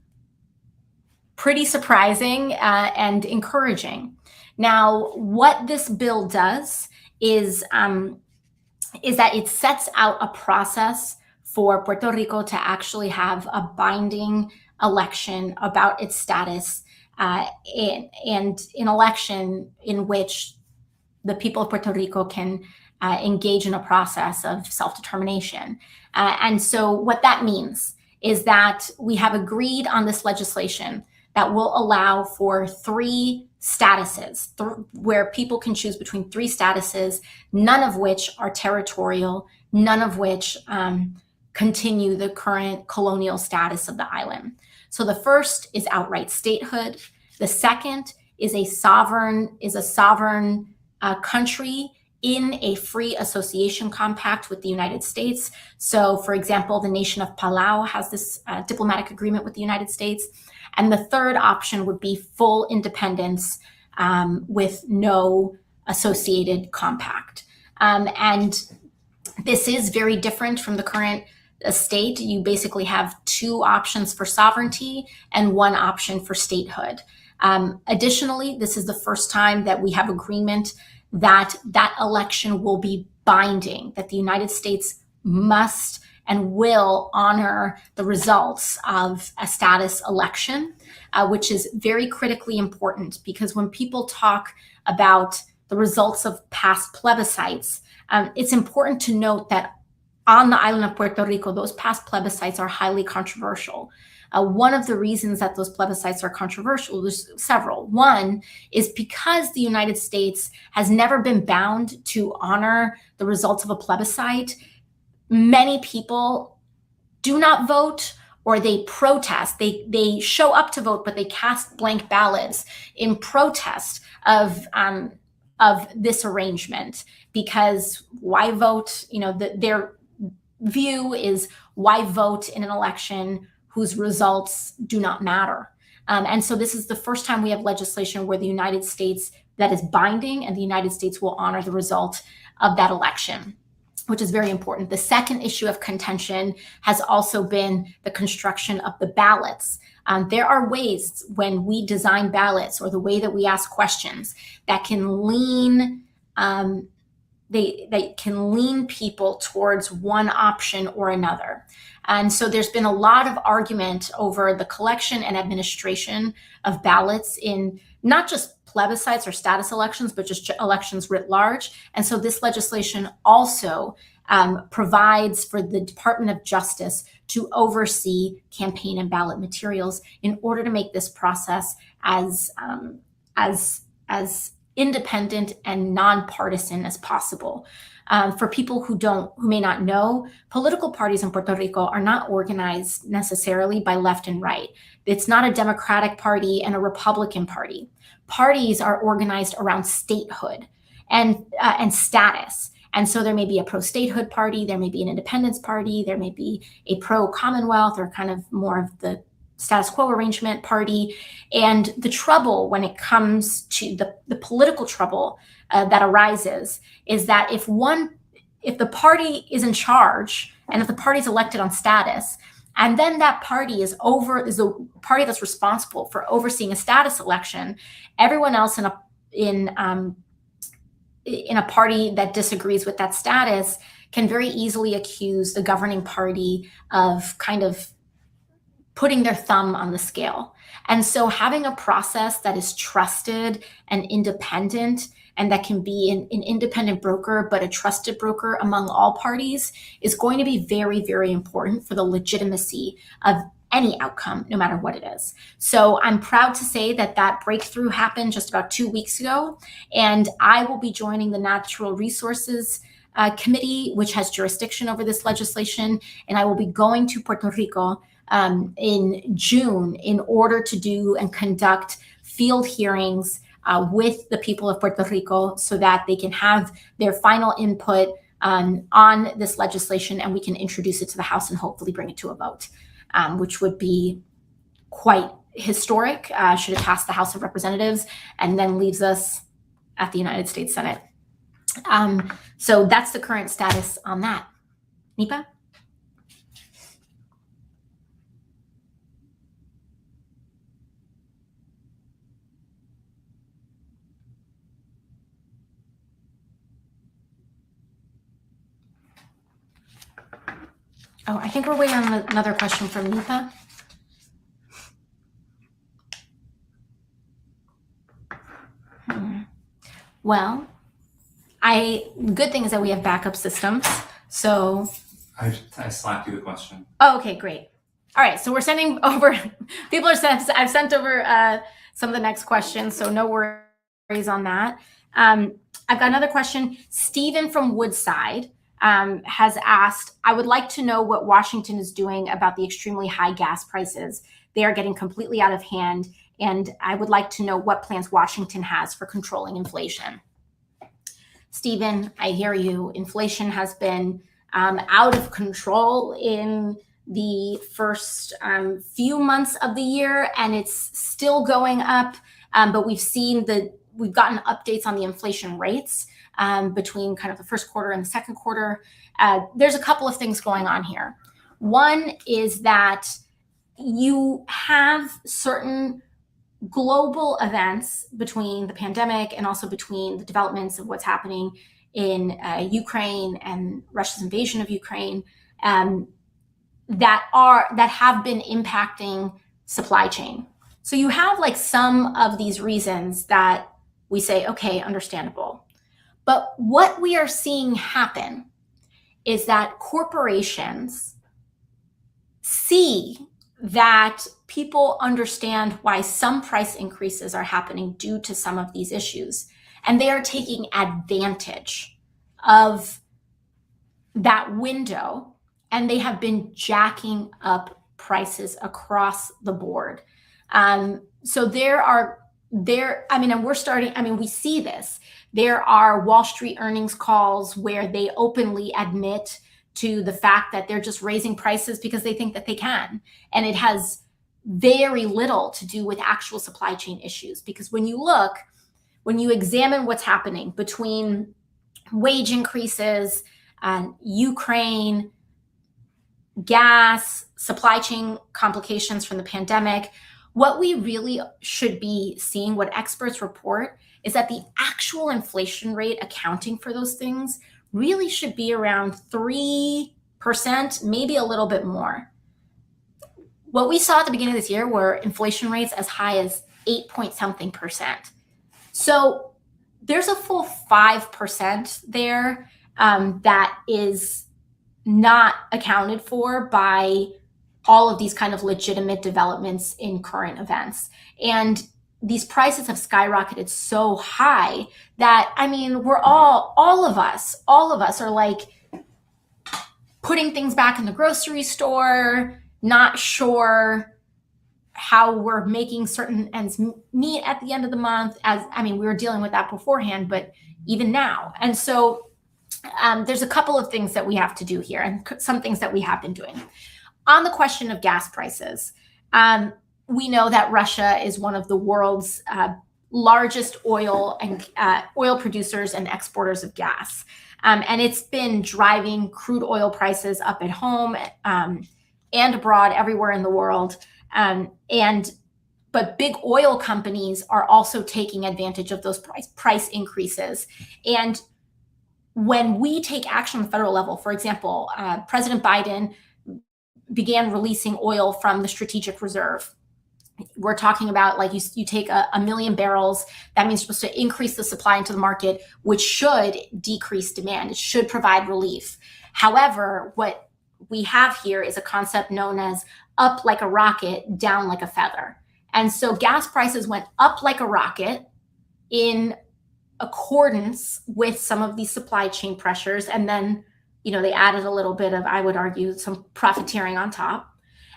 pretty surprising and encouraging. Now, what this bill does is that it sets out a process for Puerto Rico to actually have a binding election about its status, and an election in which the people of Puerto Rico can engage in a process of self-determination. And so what that means is that we have agreed on this legislation that will allow for 3 statuses, where people can choose between 3 statuses, none of which are territorial, none of which continue the current colonial status of the island. So the first is outright statehood. The second is a sovereign country in a free association compact with the United States. So, for example, the nation of Palau has this diplomatic agreement with the United States. And the third option would be full independence with no associated compact. And this is very different from the current state. You basically have 2 options for sovereignty and 1 option for statehood. Additionally, this is the first time that we have agreement that that election will be binding, that the United States must and will honor the results of a status election, which is very critically important, because when people talk about the results of past plebiscites, it's important to note that on the island of Puerto Rico, those past plebiscites are highly controversial. One of the reasons that those plebiscites are controversial, there's several. One is because the United States has never been bound to honor the results of a plebiscite. Many people do not vote, or they protest. They show up to vote, but they cast blank ballots in protest of this arrangement, because why vote? Their view is, why vote in an election whose results do not matter? And so this is the first time we have legislation where the United States, that is binding, and the United States will honor the result of that election, which is very important. The second issue of contention has also been the construction of the ballots. There are ways when we design ballots, or the way that we ask questions, that can lean they can lean people towards one option or another. And so there's been a lot of argument over the collection and administration of ballots in not just plebiscites or status elections, but just elections writ large. And so this legislation also provides for the Department of Justice to oversee campaign and ballot materials in order to make this process as independent and nonpartisan as possible. For people who may not know, political parties in Puerto Rico are not organized necessarily by left and right. It's not a Democratic Party and a Republican Party. Parties are organized around statehood and status. And so there may be a pro-statehood party, there may be an independence party, there may be a pro-Commonwealth, or kind of more of the status quo arrangement party. And the trouble when it comes to the political trouble that arises is that if the party is in charge, and if the party is elected on status, and then that party is the party that's responsible for overseeing a status election, everyone else in a party that disagrees with that status can very easily accuse the governing party of kind of putting their thumb on the scale. And so having a process that is trusted and independent, and that can be an independent broker, but a trusted broker among all parties, is going to be very, very important for the legitimacy of any outcome, no matter what it is. So I'm proud to say that breakthrough happened just about 2 weeks ago, and I will be joining the Natural Resources Committee, which has jurisdiction over this legislation, and I will be going to Puerto Rico in June in order to do and conduct field hearings with the people of Puerto Rico, so that they can have their final input on this legislation, and we can introduce it to the House and hopefully bring it to a vote, which would be quite historic should it pass the House of Representatives and then leaves us at the United States Senate. So that's the current status on that. Nipa? Oh, I think we're waiting on another question from Nipa. Well, good thing is that we have backup systems. So I slapped you the question. Oh, okay, great. All right, so we're sending over. I've sent over some of the next questions, so no worries on that. I've got another question. Stephen from Woodside has asked, I would like to know what Washington is doing about the extremely high gas prices. They are getting completely out of hand, and I would like to know what plans Washington has for controlling inflation. Stephen, I hear you. Inflation has been out of control in the first few months of the year, and it's still going up. But we've gotten updates on the inflation rates between kind of the first quarter and the second quarter. There's a couple of things going on here. One is that you have certain global events between the pandemic and also between the developments of what's happening in Ukraine and Russia's invasion of Ukraine that have been impacting supply chain. So you have like some of these reasons that we say, okay, understandable. But what we are seeing happen is that corporations see that people understand why some price increases are happening due to some of these issues. And they are taking advantage of that window, and they have been jacking up prices across the board. So we see this. There are Wall Street earnings calls where they openly admit to the fact that they're just raising prices because they think that they can. And it has very little to do with actual supply chain issues. Because when you examine what's happening between wage increases, Ukraine, gas, supply chain complications from the pandemic, what we really should be seeing, what experts report, is that the actual inflation rate accounting for those things really should be around 3%, maybe a little bit more. What we saw at the beginning of this year were inflation rates as high as 8-point-something%. So there's a full 5% there that is not accounted for by all of these kind of legitimate developments in current events. And these prices have skyrocketed so high that, we're all of us are like putting things back in the grocery store, not sure how we're making certain ends meet at the end of the month. We were dealing with that beforehand, but even now. And so there's a couple of things that we have to do here and some things that we have been doing. On the question of gas prices, we know that Russia is one of the world's largest oil producers and exporters of gas. And it's been driving crude oil prices up at home and abroad, everywhere in the world. But big oil companies are also taking advantage of those price increases. And when we take action on the federal level, for example, President Biden began releasing oil from the strategic reserve. We're talking about like you take a million barrels, that means you're supposed to increase the supply into the market, which should decrease demand. It should provide relief. However, what we have here is a concept known as up like a rocket, down like a feather. And so gas prices went up like a rocket in accordance with some of these supply chain pressures. And then, they added a little bit of, I would argue, some profiteering on top.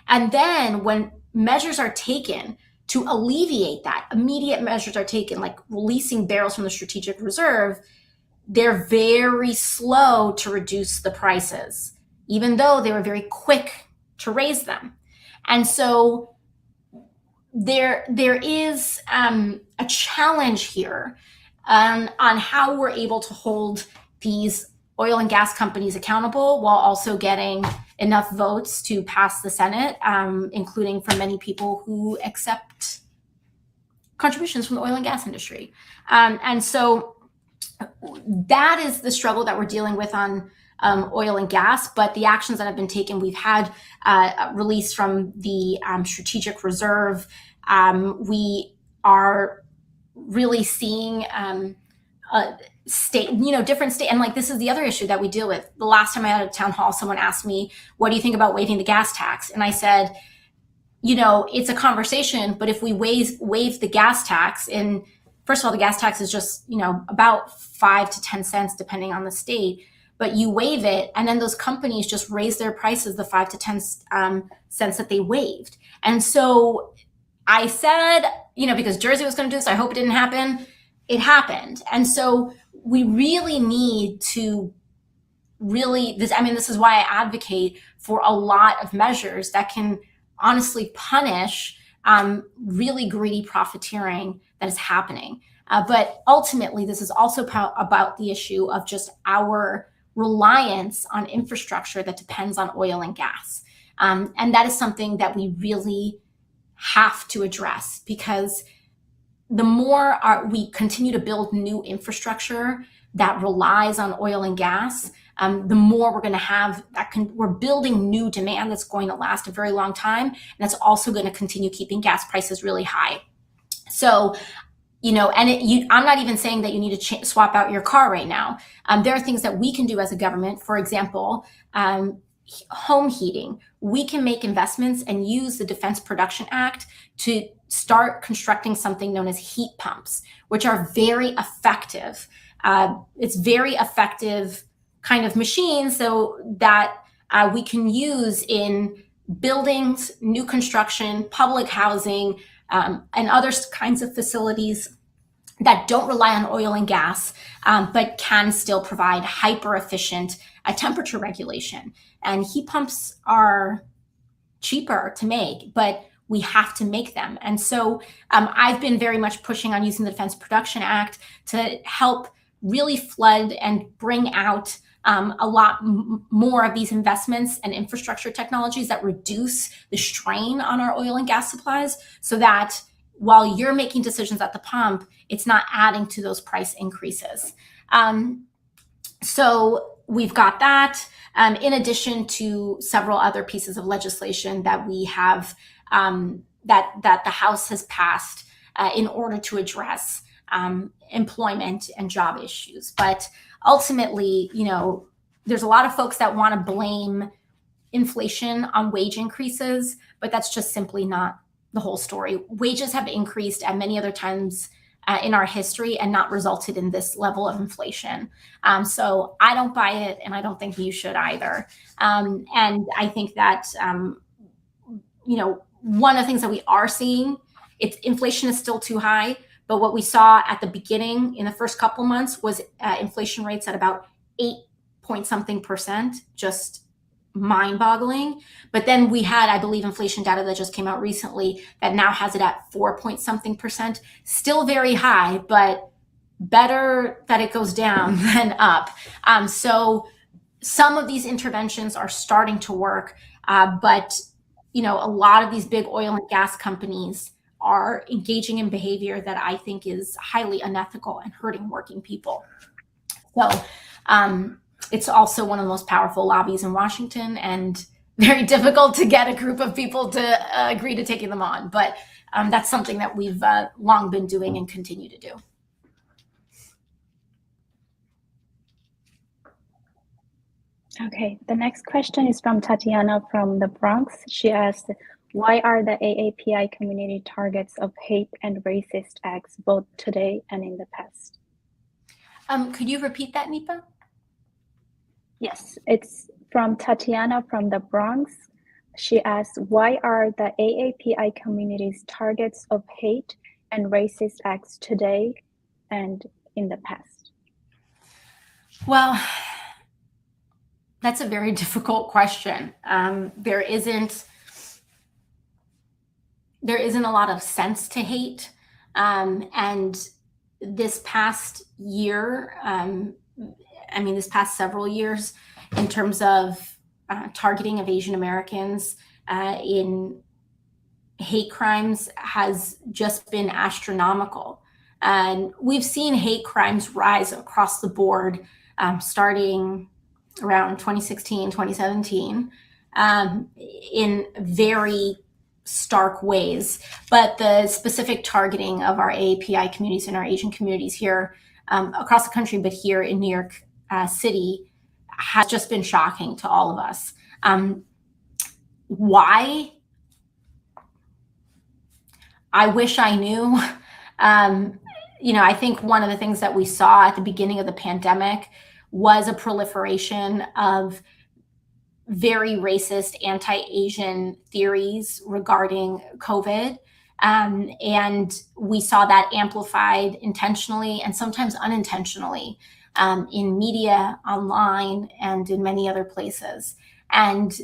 And then when measures are taken to alleviate that, immediate measures are taken, like releasing barrels from the strategic reserve, they're very slow to reduce the prices, even though they were very quick to raise them. And so there is a challenge here on how we're able to hold these oil and gas companies accountable while also getting enough votes to pass the Senate, including from many people who accept contributions from the oil and gas industry. And so that is the struggle that we're dealing with on oil and gas, but the actions that have been taken, we've had release from the strategic reserve. We are really seeing different state, and like this is the other issue that we deal with. The last time I had a town hall, someone asked me, what do you think about waiving the gas tax? And I said, it's a conversation, but if we waive the gas tax, and first of all, the gas tax is just, about 5 to 10 cents, depending on the state, but you waive it, and then those companies just raise their prices the 5 to 10 cents that they waived. And so I said, because Jersey was going to do this, I hope it didn't happen. It happened. And so we really need to this is why I advocate for a lot of measures that can honestly punish really greedy profiteering that is happening. But ultimately, this is also about the issue of just our reliance on infrastructure that depends on oil and gas. And that is something that we really have to address, because the more we continue to build new infrastructure that relies on oil and gas, the more we're going to have we're building new demand that's going to last a very long time. And that's also going to continue keeping gas prices really high. So, I'm not even saying that you need to swap out your car right now. There are things that we can do as a government. For example, home heating. We can make investments and use the Defense Production Act to start constructing something known as heat pumps, which are very effective. It's very effective kind of machines, so that we can use in buildings, new construction, public housing, and other kinds of facilities that don't rely on oil and gas, but can still provide hyper efficient temperature regulation. And heat pumps are cheaper to make, but we have to make them. And so I've been very much pushing on using the Defense Production Act to help really flood and bring out a lot more of these investments and infrastructure technologies that reduce the strain on our oil and gas supplies, so that while you're making decisions at the pump, it's not adding to those price increases. So we've got that, in addition to several other pieces of legislation that we have, that the House has passed in order to address employment and job issues. But ultimately, there's a lot of folks that want to blame inflation on wage increases, but that's just simply not the whole story. Wages have increased at many other times in our history and not resulted in this level of inflation. So I don't buy it, and I don't think you should either. And I think that, one of the things that we are seeing, inflation is still too high. But what we saw at the beginning in the first couple months was inflation rates at about 8-point-something%, just mind-boggling. But then we had, I believe, inflation data that just came out recently that now has it at 4-point-something%. Still very high, but better that it goes down than up. So some of these interventions are starting to work, but a lot of these big oil and gas companies are engaging in behavior that I think is highly unethical and hurting working people. So it's also one of the most powerful lobbies in Washington, and very difficult to get a group of people to agree to taking them on. But that's something that we've long been doing and continue to do. Okay, the next question is from Tatiana from the Bronx. She asked, why are the AAPI community targets of hate and racist acts both today and in the past? Could you repeat that, Nipa? Yes, it's from Tatiana from the Bronx. She asked, why are the AAPI community's targets of hate and racist acts today and in the past? Well, that's a very difficult question. There isn't a lot of sense to hate. And this past year, this past several years, in terms of targeting of Asian Americans in hate crimes has just been astronomical. And we've seen hate crimes rise across the board, starting around 2016, 2017, in very stark ways. But the specific targeting of our AAPI communities and our Asian communities here across the country, but here in New York City, has just been shocking to all of us. Why? I wish I knew. I think one of the things that we saw at the beginning of the pandemic was a proliferation of very racist anti-Asian theories regarding COVID. And we saw that amplified intentionally and sometimes unintentionally in media, online, and in many other places. And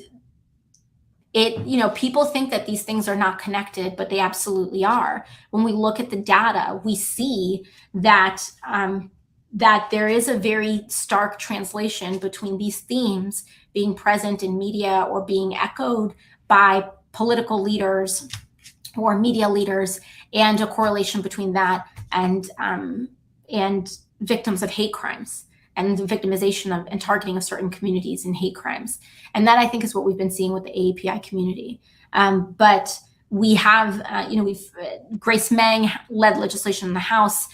people think that these things are not connected, but they absolutely are. When we look at the data, we see that that there is a very stark translation between these themes being present in media or being echoed by political leaders or media leaders, and a correlation between that and victims of hate crimes and the victimization of and targeting of certain communities in hate crimes. And that, I think, is what we've been seeing with the AAPI community. But we have, Grace Meng led legislation in the House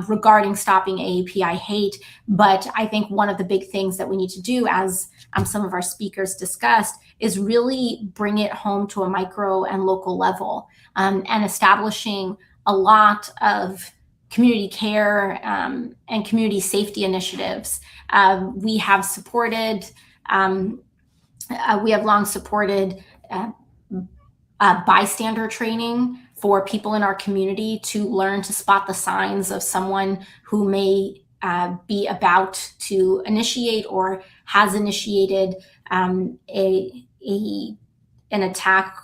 regarding stopping AAPI hate. But I think one of the big things that we need to do, as some of our speakers discussed, is really bring it home to a micro and local level, and establishing a lot of community care and community safety initiatives. We have long supported bystander training for people in our community to learn to spot the signs of someone who may be about to initiate or has initiated an attack,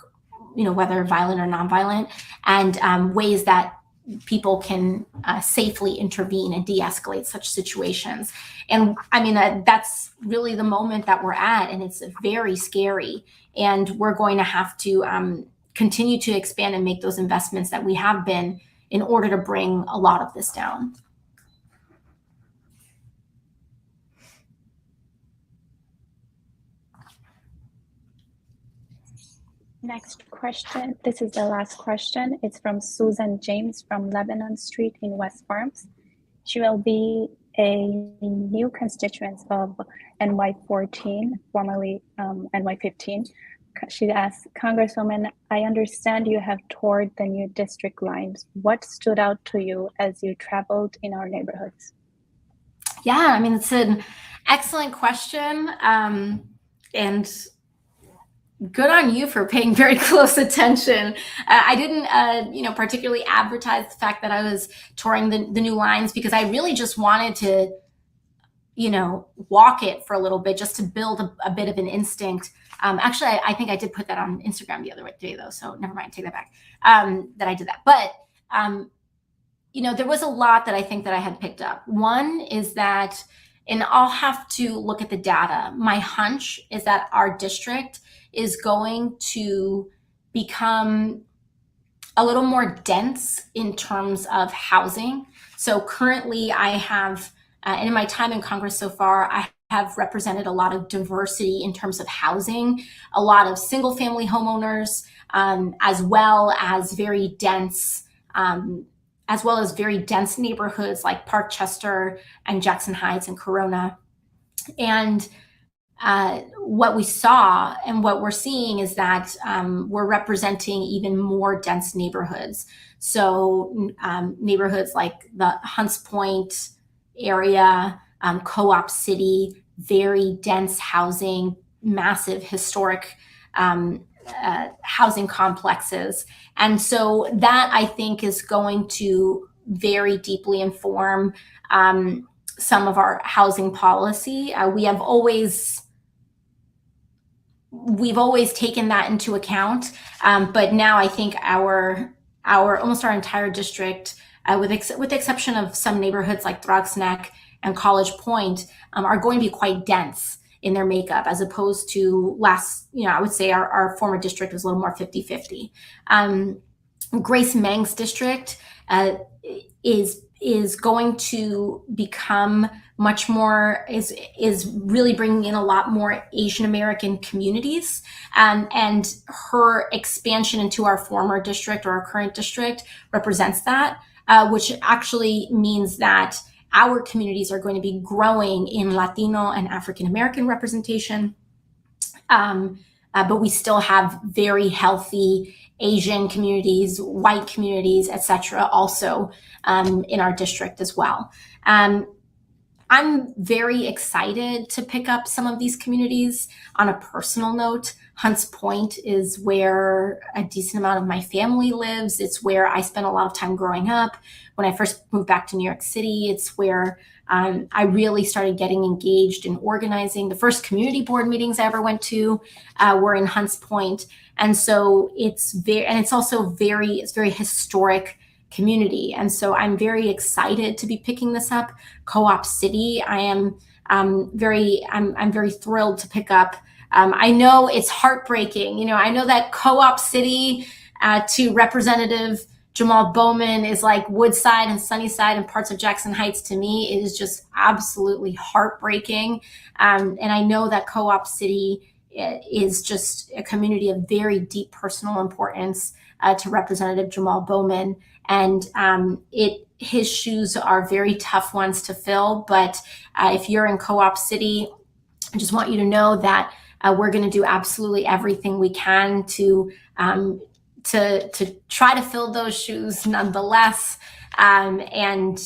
whether violent or nonviolent, and ways that people can safely intervene and de-escalate such situations. And I mean, that's really the moment that we're at, and it's very scary. And we're going to have to continue to expand and make those investments that we have been in order to bring a lot of this down. Next question. This is the last question. It's from Susan James from Lebanon Street in West Farms. She will be a new constituent of NY14, formerly NY15. She asks, Congresswoman, I understand you have toured the new district lines. What stood out to you as you traveled in our neighborhoods? Yeah, I mean, it's an excellent question. And good on you for paying very close attention. I didn't, particularly advertise the fact that I was touring the new lines, because I really just wanted to, walk it for a little bit, just to build a bit of an instinct. Actually, I think I did put that on Instagram the other day, though, so never mind, take that back, that I did that. But, there was a lot that I think that I had picked up. One is that, and I'll have to look at the data, my hunch is that our district is going to become a little more dense in terms of housing. So currently I have, and in my time in Congress so far, I have represented a lot of diversity in terms of housing, a lot of single family homeowners, as well as very dense neighborhoods like Parkchester and Jackson Heights and Corona. And what we saw and what we're seeing is that we're representing even more dense neighborhoods. So neighborhoods like the Hunts Point area, Co-op City, very dense housing, massive historic housing complexes. And so that, I think, is going to very deeply inform some of our housing policy. We've always taken that into account, but now I think our almost our entire district, with the exception of some neighborhoods like Throgs Neck and College Point, are going to be quite dense in their makeup, as opposed to I would say our former district was a little more 50-50. Grace Meng's district is going to become much more, is really bringing in a lot more Asian American communities, and her expansion into our former district or our current district represents that, which actually means that our communities are going to be growing in Latino and African American representation, but we still have very healthy Asian communities, white communities, etc., also in our district as well. I'm very excited to pick up some of these communities. On a personal note, Hunts Point is where a decent amount of my family lives. It's where I spent a lot of time growing up. When I first moved back to New York City, it's where I really started getting engaged in organizing. The first community board meetings I ever went to were in Hunts Point. And so it's very historic community. And so I'm very excited to be picking this up. Co-op City, I'm very thrilled to pick up. I know it's heartbreaking. You know, I know that Co-op City to Representative Jamal Bowman is like Woodside and Sunnyside and parts of Jackson Heights. To me, it is just absolutely heartbreaking. And I know that Co-op City is just a community of very deep personal importance to Representative Jamal Bowman. And his shoes are very tough ones to fill. But if you're in Co-op City, I just want you to know that we're going to do absolutely everything we can to try to fill those shoes nonetheless. And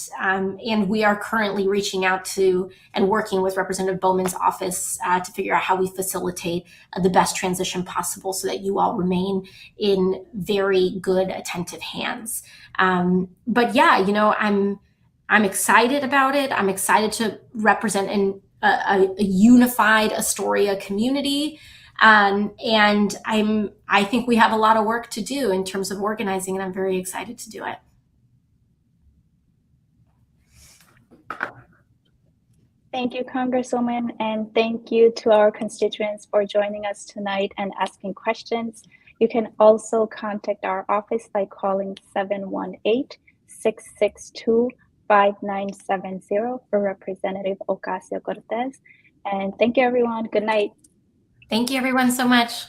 we are currently reaching out to and working with Representative Bowman's office to figure out how we facilitate the best transition possible so that you all remain in very good, attentive hands. But yeah, you know, I'm excited about it. I'm excited to represent a unified Astoria community. And I think we have a lot of work to do in terms of organizing, and I'm very excited to do it. Thank you, Congresswoman, and thank you to our constituents for joining us tonight and asking questions. You can also contact our office by calling 718-662-5970 for Representative Ocasio-Cortez. And thank you, everyone. Good night. Thank you, everyone, so much.